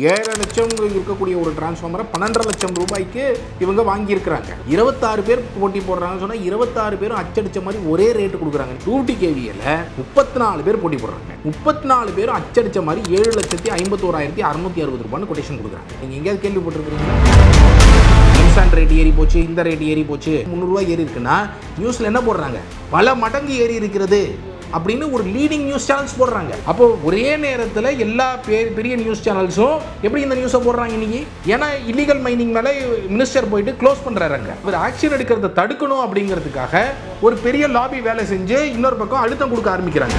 7 லட்சம் இருக்கக்கூடிய ஒரு டிரான்ஸ்ஃபார்மரை 12.5 லட்சம் ரூபாய்க்கு இவங்க வாங்கியிருக்கிறாங்க. 26 பேர் போட்டி போடுறாங்கன்னு சொன்னால் 26 பேரும் அச்சடிச்ச மாதிரி ஒரே ரேட்டு கொடுக்குறாங்க. 2T KVAல 34 பேர் போட்டி போடுறாங்க. 34 பேரும் அச்சடிச்ச மாதிரி 7,51,660 ரூபான்னு கொட்டேஷன் கொடுக்குறாங்க. நீங்கள் எங்கேயாவது கேள்விப்பட்டிருக்கிறீங்களா? இன்ஸ்டாண்ட் ரேட் ஏறி போச்சு, இந்த ரேட் ஏறி போச்சு, 300 ரூபாய் ஏறி இருக்குன்னா நியூஸில் என்ன போடுறாங்க? பல மடங்கு ஏறி இருக்கிறது அப்படின்னு ஒரு லீடிங் நியூஸ் சேனல்ஸ் போடுறாங்க. அப்போ ஒரே நேரத்தில் எல்லா பெரிய நியூஸ் சேனல்ஸும் எப்படி இந்த நியூஸை போடுறாங்க இன்னைக்கு? ஏன்னா இல்லீகல் மைனிங் மேலே மினிஸ்டர் போயிட்டு க்ளோஸ் பண்ணுறாங்க. ஒரு ஆக்ஷன் எடுக்கிறத தடுக்கணும் அப்படிங்கிறதுக்காக ஒரு பெரிய லாபி வேலை செஞ்சு இன்னொரு பக்கம் அழுத்தம் கொடுக்க ஆரம்பிக்கிறாங்க.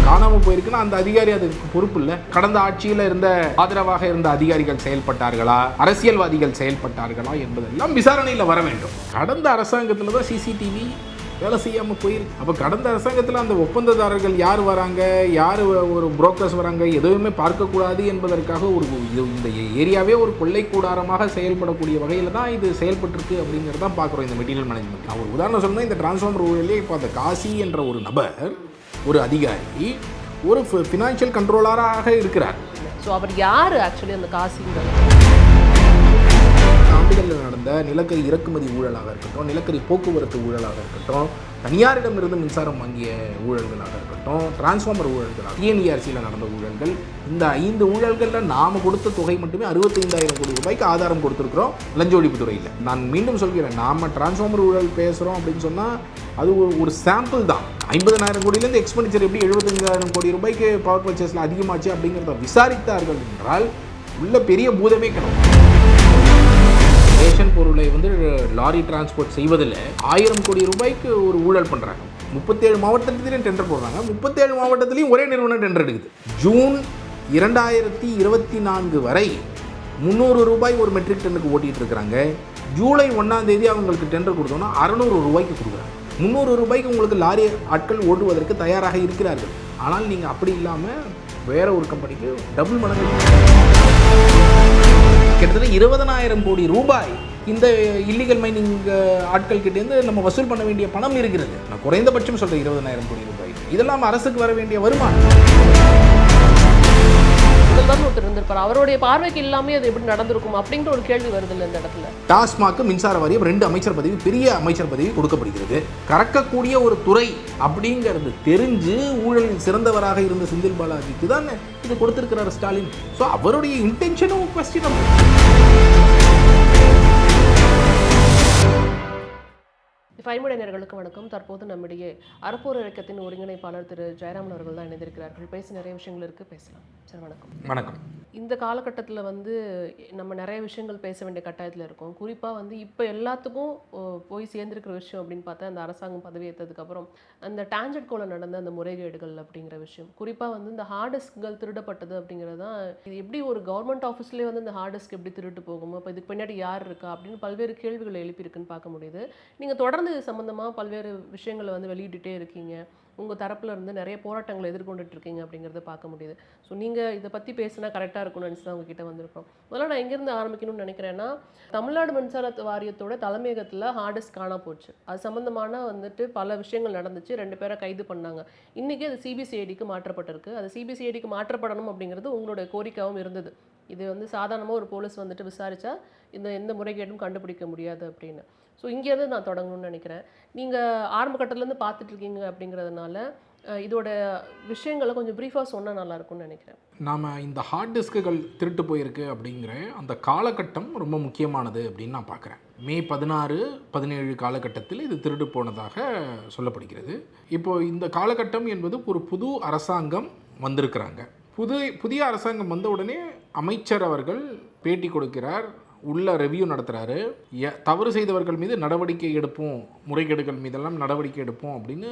காணாமல் போயிருக்குன்னா அந்த அதிகாரி அதுக்கு பொறுப்பு இல்லை. கடந்த ஆட்சியில் இருந்த ஆதரவாக இருந்த அதிகாரிகள் செயல்பட்டார்களா, அரசியல்வாதிகள் செயல்பட்டார்களா என்பதெல்லாம் விசாரணையில் வர வேண்டும். கடந்த அரசாங்கத்தில் தான் CCTV வேலை செய்யாமல் போயிருக்கு. அப்போ கடந்த அரசாங்கத்தில் அந்த ஒப்பந்ததாரர்கள் யார் வராங்க, யார் ஒரு புரோக்கர்ஸ் வராங்க, எதுவுமே பார்க்கக்கூடாது என்பதற்காக இந்த ஏரியாவே ஒரு கொள்ளை கூடாரமாக செயல்படக்கூடிய வகையில் தான் இது செயல்பட்டுருக்கு அப்படிங்கிறது தான் பார்க்குறோம் இந்த மெட்டீரியல் மேனேஜ்மெண்ட். நான் ஒரு உதாரணம் சொன்னால் இந்த டிரான்ஸ்ஃபார்மர் ஊழலே இப்போ அந்த காசி என்ற ஒரு நபர், ஒரு அதிகாரி, ஒரு ஃபினான்ஷியல் கண்ட்ரோலராக இருக்கிறார். ஸோ அவர் யார் ஆக்சுவலி அந்த காசிங்கிறது? ஆண்டுகளில் நடந்த நிலக்கரி இறக்குமதி ஊழலாக இருக்கட்டும், நிலக்கரி போக்குவரத்து ஊழலாக இருக்கட்டும், தனியாரிடமிருந்து மின்சாரம் வாங்கிய ஊழல்களாக இருக்கட்டும், டிரான்ஸ்ஃபார்மர் ஊழல்களாக, TNERCயில் நடந்த ஊழல்கள், இந்த 5 ஊழல்களில் நாம் கொடுத்த தொகை மட்டுமே 65,000 கோடி ரூபாய்க்கு ஆதாரம் கொடுத்துருக்குறோம் லஞ்ச ஒழிப்பு துறையில். நான் மீண்டும் சொல்கிறேன், நாம் டிரான்ஸ்ஃபார்மர் ஊழல் பேசுகிறோம் அப்படின்னு சொன்னால் அது ஒரு சாம்பிள் தான். 50,000 கோடியிலேருந்து எக்ஸ்பெண்டிச்சர் எப்படி 75,000 கோடி ரூபாய்க்கு பவர் பர்ச்சேஸில் அதிகமாச்சு அப்படிங்கிறத விசாரித்தார்கள் என்றால் உள்ள பெரிய பூதமே கிடையாது. ரேஷன் பொருளை லாரி டிரான்ஸ்போர்ட் செய்வதில் 1000 கோடி ரூபாய்க்கு ஒரு ஊழல் பண்ணுறாங்க. 37 மாவட்டத்திலையும் டெண்டர் போடுறாங்க. 37 மாவட்டத்திலையும் ஒரே நிறுவனம் டெண்டர் எடுக்குது. ஜூன் 2024 வரை 300 ரூபாய் ஒரு மெட்ரிக் டன்னுக்கு ஓட்டிகிட்டு இருக்கிறாங்க. ஜூலை 1ஆம் தேதி அவங்களுக்கு டெண்டர் கொடுத்தோன்னா 600 ரூபாய்க்கு கொடுக்குறாங்க. 300 ரூபாய்க்கு உங்களுக்கு லாரி ஆட்கள் ஓட்டுவதற்கு தயாராக இருக்கிறார்கள். ஆனால் நீங்கள் அப்படி இல்லாமல் வேற ஒரு கம்பெனிக்கு டபுள் மடங்கு, கிட்டத்தட்ட 20,000 கோடி ரூபாய் இந்த இல்லீகல் மைனிங் ஆட்கள் கிட்டேருந்து நம்ம வசூல் பண்ண வேண்டிய பணம் இருக்கிறது. நான் குறைந்தபட்சம் சொல்கிறேன் 20,000 கோடி ரூபாய். இதெல்லாம் அரசுக்கு வர வேண்டிய வருமானம். ஒருத்தர் இருந்திருப்பார், அவருடைய பார்வைக்கு இல்லாமல் அது எப்படி நடந்திருக்கும் அப்படிங்கிற ஒரு கேள்வி வருது இல்லை இந்த இடத்துல. டாஸ்மாக் மின்சார வாரியம் 2 அமைச்சர் பதவி, பெரிய அமைச்சர் பதவி கொடுக்கப்படுகிறது. கறக்கக்கூடிய ஒரு துறை அப்படிங்கிறது தெரிஞ்சு ஊழலில் சிறந்தவராக இருந்த செந்தில் பாலாஜிக்கு தான் இது கொடுத்திருக்கிறார் ஸ்டாலின். ஸோ அவருடைய இன்டென்ஷனும் கொஸ்டின். ஃபைமடைனர்களுக்கு வணக்கம். தற்போது நம்முடைய அறப்போர் இயக்கத்தின் ஒருங்கிணைப்பாளர் திரு ஜெயராமன் அவர்கள் தான் இணைந்திருக்கிறார்கள். பேச நிறைய விஷயங்கள் இருக்குது, பேசலாம் சார். வணக்கம். வணக்கம். இந்த காலகட்டத்தில் நம்ம நிறைய விஷயங்கள் பேச வேண்டிய கட்டாயத்தில் இருக்கோம். குறிப்பாக இப்போ எல்லாத்துக்கும் போய் சேர்ந்துருக்கிற விஷயம் அப்படின்னு பார்த்தா அந்த அரசாங்கம் பதவியேற்றதுக்கப்புறம் அந்த டான்ஜெட் கோல நடந்த அந்த முறைகேடுகள் அப்படிங்கிற விஷயம். குறிப்பாக இந்த ஹார்ட் டிஸ்க்கள் திருடப்பட்டது அப்படிங்கிறது தான். இது எப்படி ஒரு கவர்மெண்ட் ஆஃபீஸ்லேயே இந்த ஹார்ட் டிஸ்க் எப்படி திருட்டு போகுமோ, இப்போ இதுக்கு பின்னாடி யார் இருக்கா அப்படின்னு பல்வேறு கேள்விகளை எழுப்பியிருக்குன்னு பார்க்க முடியுது. நீங்கள் தொடர்ந்து இது சம்மந்தமாக பல்வேறு விஷயங்களை வெளியிட்டுட்டே இருக்கீங்க. உங்கள் தரப்பில் இருந்து நிறைய போராட்டங்களை எதிர்கொண்டுட்டு இருக்கீங்க அப்படிங்கிறத பார்க்க முடியுது. ஸோ நீங்கள் இதை பற்றி பேசினா கரெக்டாக இருக்கும்னு நினச்சி தான் உங்ககிட்ட வந்திருக்கோம். முதல்ல நான் எங்கேருந்து ஆரம்பிக்கணும்னு நினைக்கிறேன்னா, தமிழ்நாடு மின்சார வாரியத்தோட தலைமையகத்தில் ஹார்ட் டிஸ்க் காணா போச்சு. அது சம்மந்தமான பல விஷயங்கள் நடந்துச்சு. 2 பேரை கைது பண்ணாங்க. இன்றைக்கி அது CBCIDக்கு மாற்றப்பட்டிருக்கு. அது CBCIDக்கு மாற்றப்படணும் அப்படிங்கிறது உங்களுடைய கோரிக்கையாகவும் இருந்தது. இது சாதாரணமாக ஒரு போலீஸ் விசாரித்தா எந்த முறைகேடும் கண்டுபிடிக்க முடியாது அப்படின்னு. ஸோ இங்கேருந்து நான் தொடங்கணும்னு நினைக்கிறேன். நீங்கள் ஆரம்ப கட்டத்துலேருந்து பார்த்துட்ருக்கீங்க அப்படிங்கிறதுனால இதோட விஷயங்களை கொஞ்சம் ப்ரீஃபாக சொன்னால் நல்லாயிருக்கும்னு நினைக்கிறேன். நாம் இந்த ஹார்ட் டிஸ்க்குகள் திருட்டு போயிருக்கு அப்படிங்கிற அந்த காலகட்டம் ரொம்ப முக்கியமானது அப்படின்னு நான் பார்க்குறேன். மே 16, 17 காலகட்டத்தில் இது திருடு போனதாக சொல்லப்படுகிறது. இப்போது இந்த காலகட்டம் என்பது ஒரு புது அரசாங்கம் வந்திருக்கிறாங்க. புதிய அரசாங்கம் வந்த உடனே அமைச்சர் அவர்கள் பேட்டி கொடுக்கிறார், உள்ள ரெவ்யூ நடத்துகிறாரு. தவறு செய்தவர்கள் மீது நடவடிக்கை எடுப்போம், முறைகேடுகள் மீதெல்லாம் நடவடிக்கை எடுப்போம் அப்படின்னு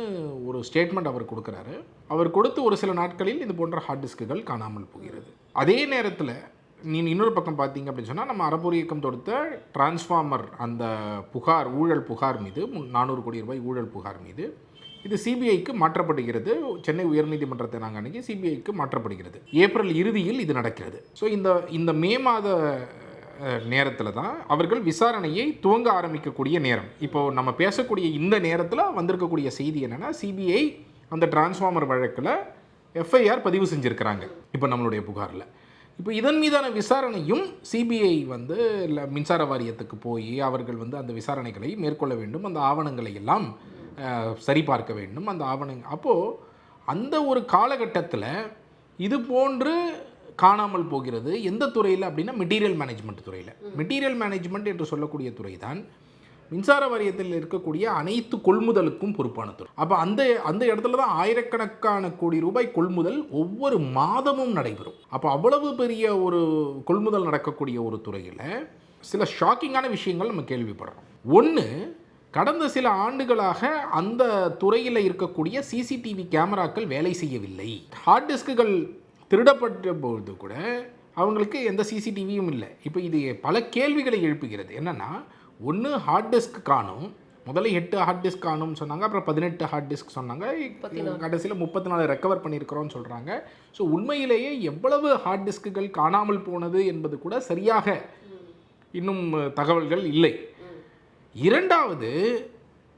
ஒரு ஸ்டேட்மெண்ட் அவர் கொடுக்குறாரு. அவர் கொடுத்து ஒரு சில நாட்களில் இது போன்ற ஹார்ட் டிஸ்க்குகள் காணாமல் போகிறது. அதே நேரத்தில் இன்னொரு பக்கம் பார்த்தீங்க அப்படின்னு சொன்னால், நம்ம அறப்போர் இயக்கம் தொடுத்த டிரான்ஸ்ஃபார்மர் அந்த புகார், ஊழல் புகார் மீது 400 கோடி ரூபாய் ஊழல் புகார் மீது இது CBIக்கு மாற்றப்படுகிறது. சென்னை உயர்நீதிமன்றத்தை நாங்கள் அன்றைக்கி CBIக்கு மாற்றப்படுகிறது. ஏப்ரல் இறுதியில் இது நடக்கிறது. ஸோ இந்த மே மாத நேரத்தில் தான் அவர்கள் விசாரணையை துவங்க ஆரம்பிக்கக்கூடிய நேரம். இப்போது நம்ம பேசக்கூடிய இந்த நேரத்தில் வந்திருக்கக்கூடிய செய்தி என்னென்னா, CBI அந்த டிரான்ஸ்ஃபார்மர் வழக்கில் FIR பதிவு செஞ்சுருக்கிறாங்க இப்போ நம்மளுடைய புகாரில். இப்போ இதன் மீதான விசாரணையும் சிபிஐ வந்து இல்லை மின்சார வாரியத்துக்கு போய் அவர்கள் வந்து அந்த விசாரணைகளை மேற்கொள்ள வேண்டும், அந்த ஆவணங்களை எல்லாம் சரிபார்க்க வேண்டும். அந்த அப்போது அந்த ஒரு காலகட்டத்தில் இது போன்று காணாமல் போகிறது எந்த துறையில் அப்படின்னா மெட்டீரியல் மேனேஜ்மெண்ட் துறையில். மெட்டீரியல் மேனேஜ்மெண்ட் என்று சொல்லக்கூடிய துறை தான் மின்சார வாரியத்தில் இருக்கக்கூடிய அனைத்து கொள்முதலுக்கும் பொறுப்பான துறை. அப்போ அந்த இடத்துல தான் ஆயிரக்கணக்கான கோடி ரூபாய் கொள்முதல் ஒவ்வொரு மாதமும் நடைபெறும். அப்போ அவ்வளவு பெரிய ஒரு கொள்முதல் நடக்கக்கூடிய ஒரு துறையில் சில ஷாக்கிங்கான விஷயங்கள் நம்ம கேள்விப்படுறோம். ஒன்று, கடந்த சில ஆண்டுகளாக அந்த துறையில் இருக்கக்கூடிய சிசிடிவி கேமராக்கள் வேலை செய்யவில்லை. ஹார்ட் டிஸ்க்குகள் திருடப்பட்ட பொழுது கூட அவங்களுக்கு எந்த சிசிடிவியும் இல்லை. இப்போ இது பல கேள்விகளை எழுப்புகிறது. என்னென்னா, ஒன்று ஹார்ட் டிஸ்க் காணும், முதல்ல 8 ஹார்ட் டிஸ்க் காணும்னு சொன்னாங்க, அப்புறம் 18 ஹார்ட் டிஸ்க் சொன்னாங்க, கடைசியில் 34 ரெக்கவர் பண்ணியிருக்கிறோம்னு சொல்கிறாங்க. ஸோ உண்மையிலேயே எவ்வளவு ஹார்ட் டிஸ்க்குகள் காணாமல் போனது என்பது கூட சரியாக இன்னும் தகவல்கள் இல்லை. இரண்டாவது,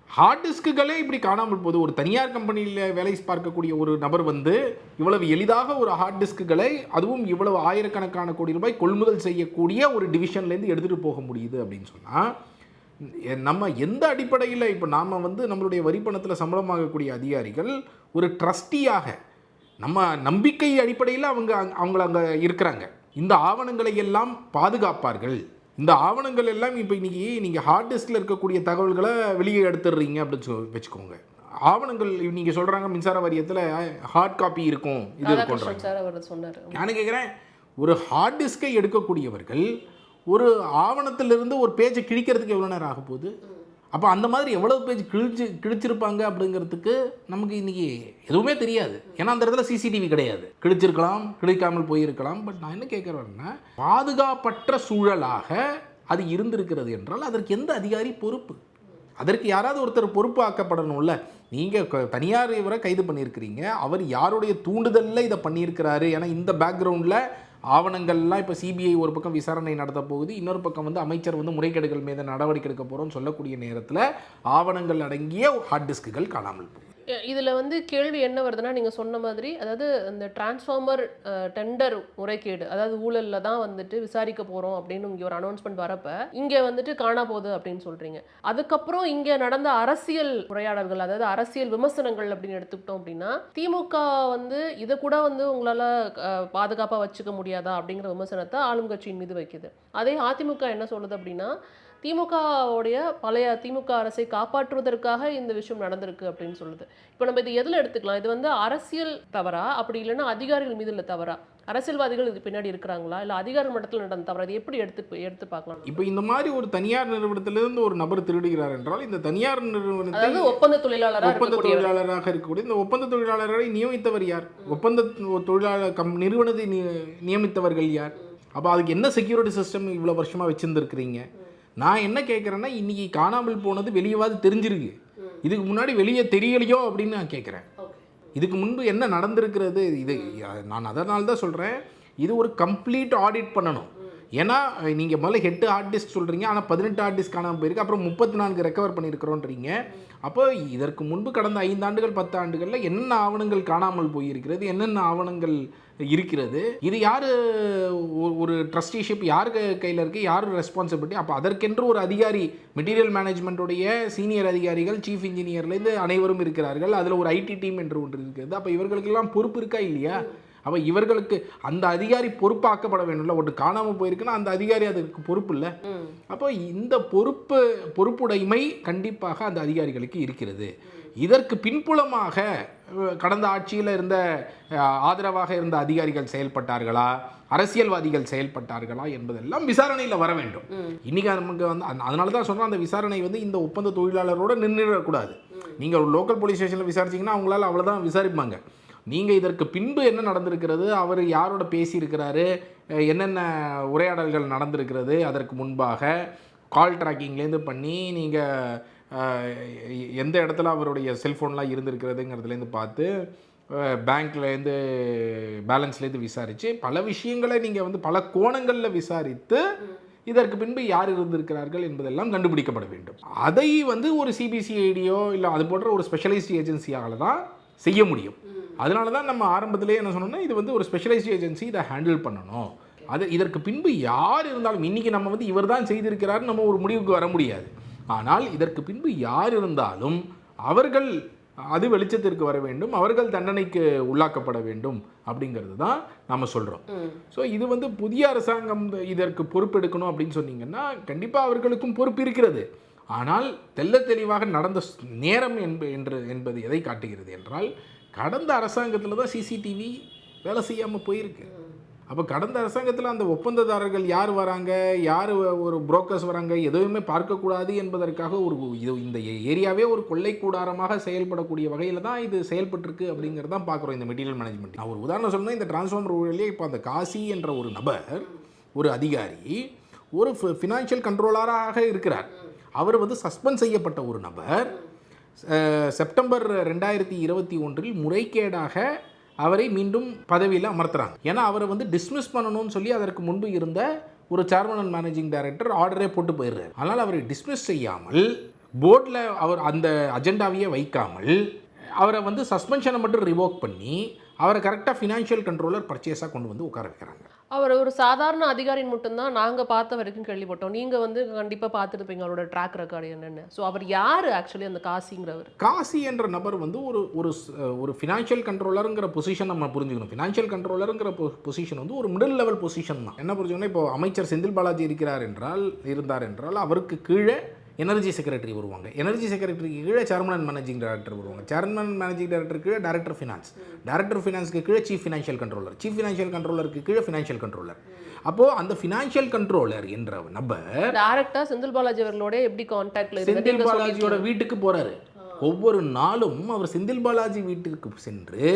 ஹார்ட் டிஸ்க்குகளே இப்படி காணாமல் போகுது. ஒரு தனியார் கம்பெனியில் வேலை பார்க்கக்கூடிய ஒரு நபர் வந்து இவ்வளவு எளிதாக ஒரு ஹார்ட் டிஸ்க்குகளை, அதுவும் இவ்வளவு ஆயிரக்கணக்கான கோடி ரூபாய் கொள்முதல் செய்யக்கூடிய ஒரு டிவிஷன்லேருந்து எடுத்துகிட்டு போக முடியுது அப்படின்னு சொன்னால், நம்ம எந்த அடிப்படையில் இப்போ நாம் வந்து நம்மளுடைய வரிப்பணத்தில் சம்பளமாகக்கூடிய அதிகாரிகள் ஒரு ட்ரஸ்டியாக நம்ம நம்பிக்கை அடிப்படையில் அவங்கள அங்கே இருக்கிறாங்க. இந்த ஆவணங்களை எல்லாம் பாதுகாப்பார்கள். இந்த ஆவணங்கள் எல்லாம் இப்போ இன்றைக்கி நீங்கள் ஹார்ட் டிஸ்கில் இருக்கக்கூடிய தகவல்களை வெளியே எடுத்துடுறீங்க அப்படின்னு வச்சுக்கோங்க. ஆவணங்கள் நீங்கள் சொல்கிறாங்க மின்சார வாரியத்தில் ஹார்ட் காப்பி இருக்கும், இது இருக்குன்றாங்க. நான் கேட்குறேன், ஒரு ஹார்ட் டிஸ்கை எடுக்கக்கூடியவர்கள் ஒரு ஆவணத்திலிருந்து ஒரு பேஜை கிழிக்கிறதுக்கு எவ்வளோ நேரம் ஆக போகுது? அப்போ அந்த மாதிரி எவ்வளோ பேஜ் கிழிச்சிருப்பாங்க அப்படிங்கிறதுக்கு நமக்கு இன்றைக்கி எதுவுமே தெரியாது. ஏன்னா அந்த இடத்துல சிசிடிவி கிடையாது. கிழிச்சிருக்கலாம், கிழிக்காமல் போயிருக்கலாம். பட் நான் என்ன கேட்குறேன்னா, பாதுகாப்பற்ற சூழலாக அது இருந்திருக்கிறது என்றால் அதற்கு எந்த அதிகாரி பொறுப்பு? அதற்கு யாராவது ஒருத்தர் பொறுப்பு ஆக்கப்படணும்ல. நீங்கள் தனியார் இவரை கைது பண்ணியிருக்கிறீங்க, அவர் யாருடைய தூண்டுதலில் இதை பண்ணியிருக்கிறாரு? ஏன்னா இந்த பேக்ரவுண்டில் ஆவணங்கள்லாம் இப்போ சிபிஐ ஒரு பக்கம் விசாரணை நடத்த போகுது, இன்னொரு பக்கம் வந்து அமைச்சர் வந்து முறைகேடுகள் மீது நடவடிக்கை எடுக்க போகிறோம்னு சொல்லக்கூடிய நேரத்தில் ஆவணங்கள் அடங்கிய ஹார்ட் டிஸ்க்குகள் காணாமல் போகுது. இதில் வந்து கேள்வி என்ன வருதுன்னா, நீங்கள் சொன்ன மாதிரி, அதாவது இந்த டிரான்ஸ்ஃபார்மர் டெண்டர் முறைகேடு, அதாவது ஊழலில் தான் வந்துட்டு விசாரிக்க போகிறோம் அப்படின்னு இங்கே ஒரு அனௌன்ஸ்மெண்ட் வரப்போ இங்கே வந்துட்டு காணா போகுது அப்படின்னு சொல்கிறீங்க. அதுக்கப்புறம் இங்கே நடந்த அரசியல் உரையாடல்கள், அதாவது அரசியல் விமர்சனங்கள் அப்படின்னு எடுத்துக்கிட்டோம் அப்படின்னா, திமுக வந்து இதை கூட வந்து உங்களால் பாதுகாப்பாக வச்சுக்க முடியாதா அப்படிங்கிற விமர்சனத்தை ஆளும் கட்சியின் மீது வைக்குது. அதே அதிமுக என்ன சொல்லுது அப்படின்னா, திமுகவுடைய பழைய திமுக அரசை காப்பாற்றுவதற்காக இந்த விஷயம் நடந்திருக்கு அப்படின்னு சொல்லுது. இப்போ நம்ம இது எதில் எடுத்துக்கலாம்? இது வந்து அரசியல் தவறா, அப்படி இல்லைன்னா அதிகாரிகள் மீது இல்லை தவறா? அரசியல்வாதிகள் இது பின்னாடி இருக்கிறாங்களா, இல்லை அதிகார மட்டத்தில் நடந்த தவறு? அது எப்படி எடுத்து பார்க்கலாம்? இப்போ இந்த மாதிரி ஒரு தனியார் நிறுவனத்திலிருந்து ஒரு நபர் திருடுகிறார் என்றால், இந்த தனியார் நிறுவனத்தில் அதாவது ஒப்பந்த தொழிலாளராக இருக்கக்கூடிய இந்த ஒப்பந்த தொழிலாளர்களை நியமித்தவர் யார்? ஒப்பந்த தொழிலாளர் நிறுவனத்தை நியமித்தவர்கள் யார்? அப்போ அதுக்கு என்ன செக்யூரிட்டி சிஸ்டம் இவ்வளோ வருஷமாக வச்சுருந்துருக்கிறீங்க? நான் என்ன கேட்குறேன்னா, இன்றைக்கி காணாமல் போனது வெளியவாது தெரிஞ்சிருக்கு, இதுக்கு முன்னாடி வெளியே தெரியலையோ அப்படின்னு நான் கேட்குறேன். இதுக்கு முன்பு என்ன நடந்திருக்கிறது? இது நான் அதனால தான் சொல்கிறேன், இது ஒரு கம்ப்ளீட் ஆடிட் பண்ணணும். ஏன்னா நீங்கள் முதல்ல 8 ஹார்ட் டிஸ்க் சொல்கிறீங்க, ஆனால் 18 ஹார்ட் டிஸ்க் காணாமல் போயிருக்கு, அப்புறம் 34 ரெக்கவர் பண்ணியிருக்கிறோன்றீங்க. அப்போ இதற்கு முன்பு கடந்த 5 ஆண்டுகள் 10 ஆண்டுகளில் என்னென்ன ஆவணங்கள் காணாமல் போயிருக்கிறது, என்னென்ன ஆவணங்கள் இருக்கிறது, இது யார் ஒரு ட்ரஸ்டிஷிப் யார் கையில் இருக்குது, யார் ரெஸ்பான்சிபிலிட்டி? அப்போ அதற்கென்று ஒரு அதிகாரி, மெட்டீரியல் மேனேஜ்மெண்ட்டுடைய சீனியர் அதிகாரிகள், சீஃப் இன்ஜினியர்லேருந்து அனைவரும் இருக்கிறார்கள். அதில் ஒரு ஐடி டீம் என்று ஒன்று இருக்கிறது. அப்போ இவர்களுக்கெல்லாம் பொறுப்பு இருக்கா இல்லையா? அப்போ இவர்களுக்கு அந்த அதிகாரி பொறுப்பாக்கப்பட வேணும்ல. ஒன்று காணாமல் போயிருக்குன்னா அந்த அதிகாரி அதுக்கு பொறுப்பு இல்லை. அப்போ இந்த பொறுப்புடைமை கண்டிப்பாக அந்த அதிகாரிகளுக்கு இருக்கிறது. இதற்கு பின்புலமாக கடந்த ஆட்சியில் இருந்த ஆதரவாக இருந்த அதிகாரிகள் செயல்பட்டார்களா, அரசியல்வாதிகள் செயல்பட்டார்களா என்பதெல்லாம் விசாரணையில் வர வேண்டும். இன்றைக்கி நமக்கு வந்து அதனால தான் சொல்கிறேன், அந்த விசாரணை வந்து இந்த ஒப்பந்த தொழிலாளரோடு நின்றுடக்கூடாது. நீங்கள் ஒரு லோக்கல் போலீஸ் ஸ்டேஷனில் விசாரிச்சிங்கன்னா அவங்களால அவ்வளோதான் விசாரிப்பாங்க. நீங்கள் இதற்கு பின்பு என்ன நடந்திருக்கிறது, அவர் யாரோட பேசியிருக்கிறாரு, என்னென்ன உரையாடல்கள் நடந்திருக்கிறது, அதற்கு முன்பாக கால் ட்ராக்கிங்லேருந்து பண்ணி நீங்கள் எந்த இடத்துல அவருடைய செல்ஃபோன்லாம் இருந்திருக்கிறதுங்கிறதுலேருந்து பார்த்து, பேங்க்லேருந்து பேலன்ஸ்லேருந்து விசாரித்து பல விஷயங்களை நீங்கள் வந்து பல கோணங்களில் விசாரித்து இதற்கு பின்பு யார் இருந்திருக்கிறார்கள் என்பதெல்லாம் கண்டுபிடிக்கப்பட வேண்டும். அதை வந்து ஒரு சிபிசிஐடியோ இல்லை அது போன்ற ஒரு ஸ்பெஷலைஸ்ட் ஏஜென்சியால் தான் செய்ய முடியும். அதனால தான் நம்ம ஆரம்பத்திலே என்ன சொன்னோம்னா, இது வந்து ஒரு ஸ்பெஷலைஸ்ட் ஏஜென்சி இதை ஹேண்டில் பண்ணணும். இதற்கு பின்பு யார் இருந்தாலும் இன்றைக்கி நம்ம வந்து இவர் தான் செய்திருக்கிறார் நம்ம ஒரு முடிவுக்கு வர முடியாது. ஆனால் இதற்கு பின்பு யார் இருந்தாலும் அவர்கள் அது வெளிச்சத்திற்கு வர வேண்டும், அவர்கள் தண்டனைக்கு உள்ளாக்கப்பட வேண்டும் அப்படிங்கிறது தான் நம்ம சொல்கிறோம். ஸோ இது வந்து புதிய அரசாங்கம் இதற்கு பொறுப்பெடுக்கணும் அப்படின்னு சொன்னீங்கன்னா கண்டிப்பாக அவர்களுக்கும் பொறுப்பு இருக்கிறது. ஆனால் தெள்ள தெளிவாக நடந்த நேரம் என்பது எதை காட்டுகிறது என்றால், கடந்த அரசாங்கத்தில் தான் சிசிடிவி வேலை செய்யாமல் போயிருக்கு. அப்போ கடந்த அரசாங்கத்தில் அந்த ஒப்பந்ததாரர்கள் யார் வராங்க, யார் ஒரு புரோக்கர்ஸ் வராங்க, எதுவுமே பார்க்கக்கூடாது என்பதற்காக இந்த ஏரியாவே ஒரு கொள்ளை கூடாரமாக செயல்படக்கூடிய வகையில் தான் இது செயல்பட்டுருக்கு அப்படிங்கிறது தான் பார்க்குறோம் இந்த மெட்டீரியல் மேனேஜ்மெண்ட். நான் ஒரு உதாரணம் சொல்லணும், இந்த டிரான்ஸ்ஃபார்மர் ஊழலே இப்போ அந்த காசி என்ற ஒரு நபர், ஒரு அதிகாரி, ஒரு ஃபினான்ஷியல் கண்ட்ரோலராக இருக்கிறார். அவர் வந்து சஸ்பெண்ட் செய்யப்பட்ட ஒரு நபர் செப்டம்பர் 2021 முறைகேடாக அவரை மீண்டும் பதவியில் அமர்த்துறாங்க. ஏன்னா அவரை வந்து டிஸ்மிஸ் பண்ணணும்னு சொல்லி அதற்கு முன்பு இருந்த ஒரு சேர்மன் அண்ட் மேனேஜிங் டைரக்டர் ஆர்டரே போட்டு போயிடுறாரு. அதனால் அவரை டிஸ்மிஸ் செய்யாமல் போர்டில் அவர் அந்த அஜெண்டாவையே வைக்காமல் அவரை வந்து சஸ்பென்ஷனை மட்டும் ரிவோக் பண்ணி அவரை கரெக்டாக ஃபினான்ஷியல் கண்ட்ரோலர் பர்ச்சேஸாக கொண்டு வந்து உட்கார வைக்கிறாங்க. அவர் ஒரு சாதாரண அதிகாரின்னு மட்டும்தான் நாங்கள் பார்த்த வரைக்கும் கேள்விப்பட்டோம். நீங்கள் வந்து கண்டிப்பாக பார்த்துருப்பீங்க அவரோட ட்ராக் ரெக்கார்டு என்னென்னு. ஸோ அவர் யார் ஆக்சுவலி அந்த காசிங்கிறவர்? காசி என்ற நபர் வந்து ஒரு ஃபினான்ஷியல் கண்ட்ரோலருங்கிற பொசிஷன் நம்ம புரிஞ்சுக்கணும். ஃபினான்ஷியல் கண்ட்ரோலருங்கிற பொசிஷன் வந்து ஒரு மிடில் லெவல் பொசிஷன் தான். என்ன புரிஞ்சுக்கணும், இப்போ அமைச்சர் செந்தில் பாலாஜி இருந்தார் என்றால் அவருக்கு கீழே எனர்ஜி செக்ரட்டரி வருவாங்க. எனர்ஜி செக்ரட்டரிக்கு கீழே சேர்மன் அண்ட் மேனேஜிங் டைரக்டர் வருவாங்க. சேர்மன் அண்ட் மேனேஜிங் டைரக்டர் கீழே டைரக்டர் ஃபினான்ஸ், டைரக்டர் ஃபினான்ஸ்க்கு கீழே chief financial controller, chief financial கண்ட்ரோலருக்கு கீழே ஃபினான்ஷியல் கண்ட்ரோலர். அப்போது அந்த ஃபினான்ஷியல் கண்ட்ரோலர் என்ற நபர் டைரக்டாக செந்தில் பாலாஜி அவர்களோட எப்படி கான்டாக்ட்ல செந்தில் பாலாஜியோட வீட்டுக்கு போகிறாரு. ஒவ்வொரு நாளும் அவர் செந்தில் பாலாஜி வீட்டிற்கு சென்று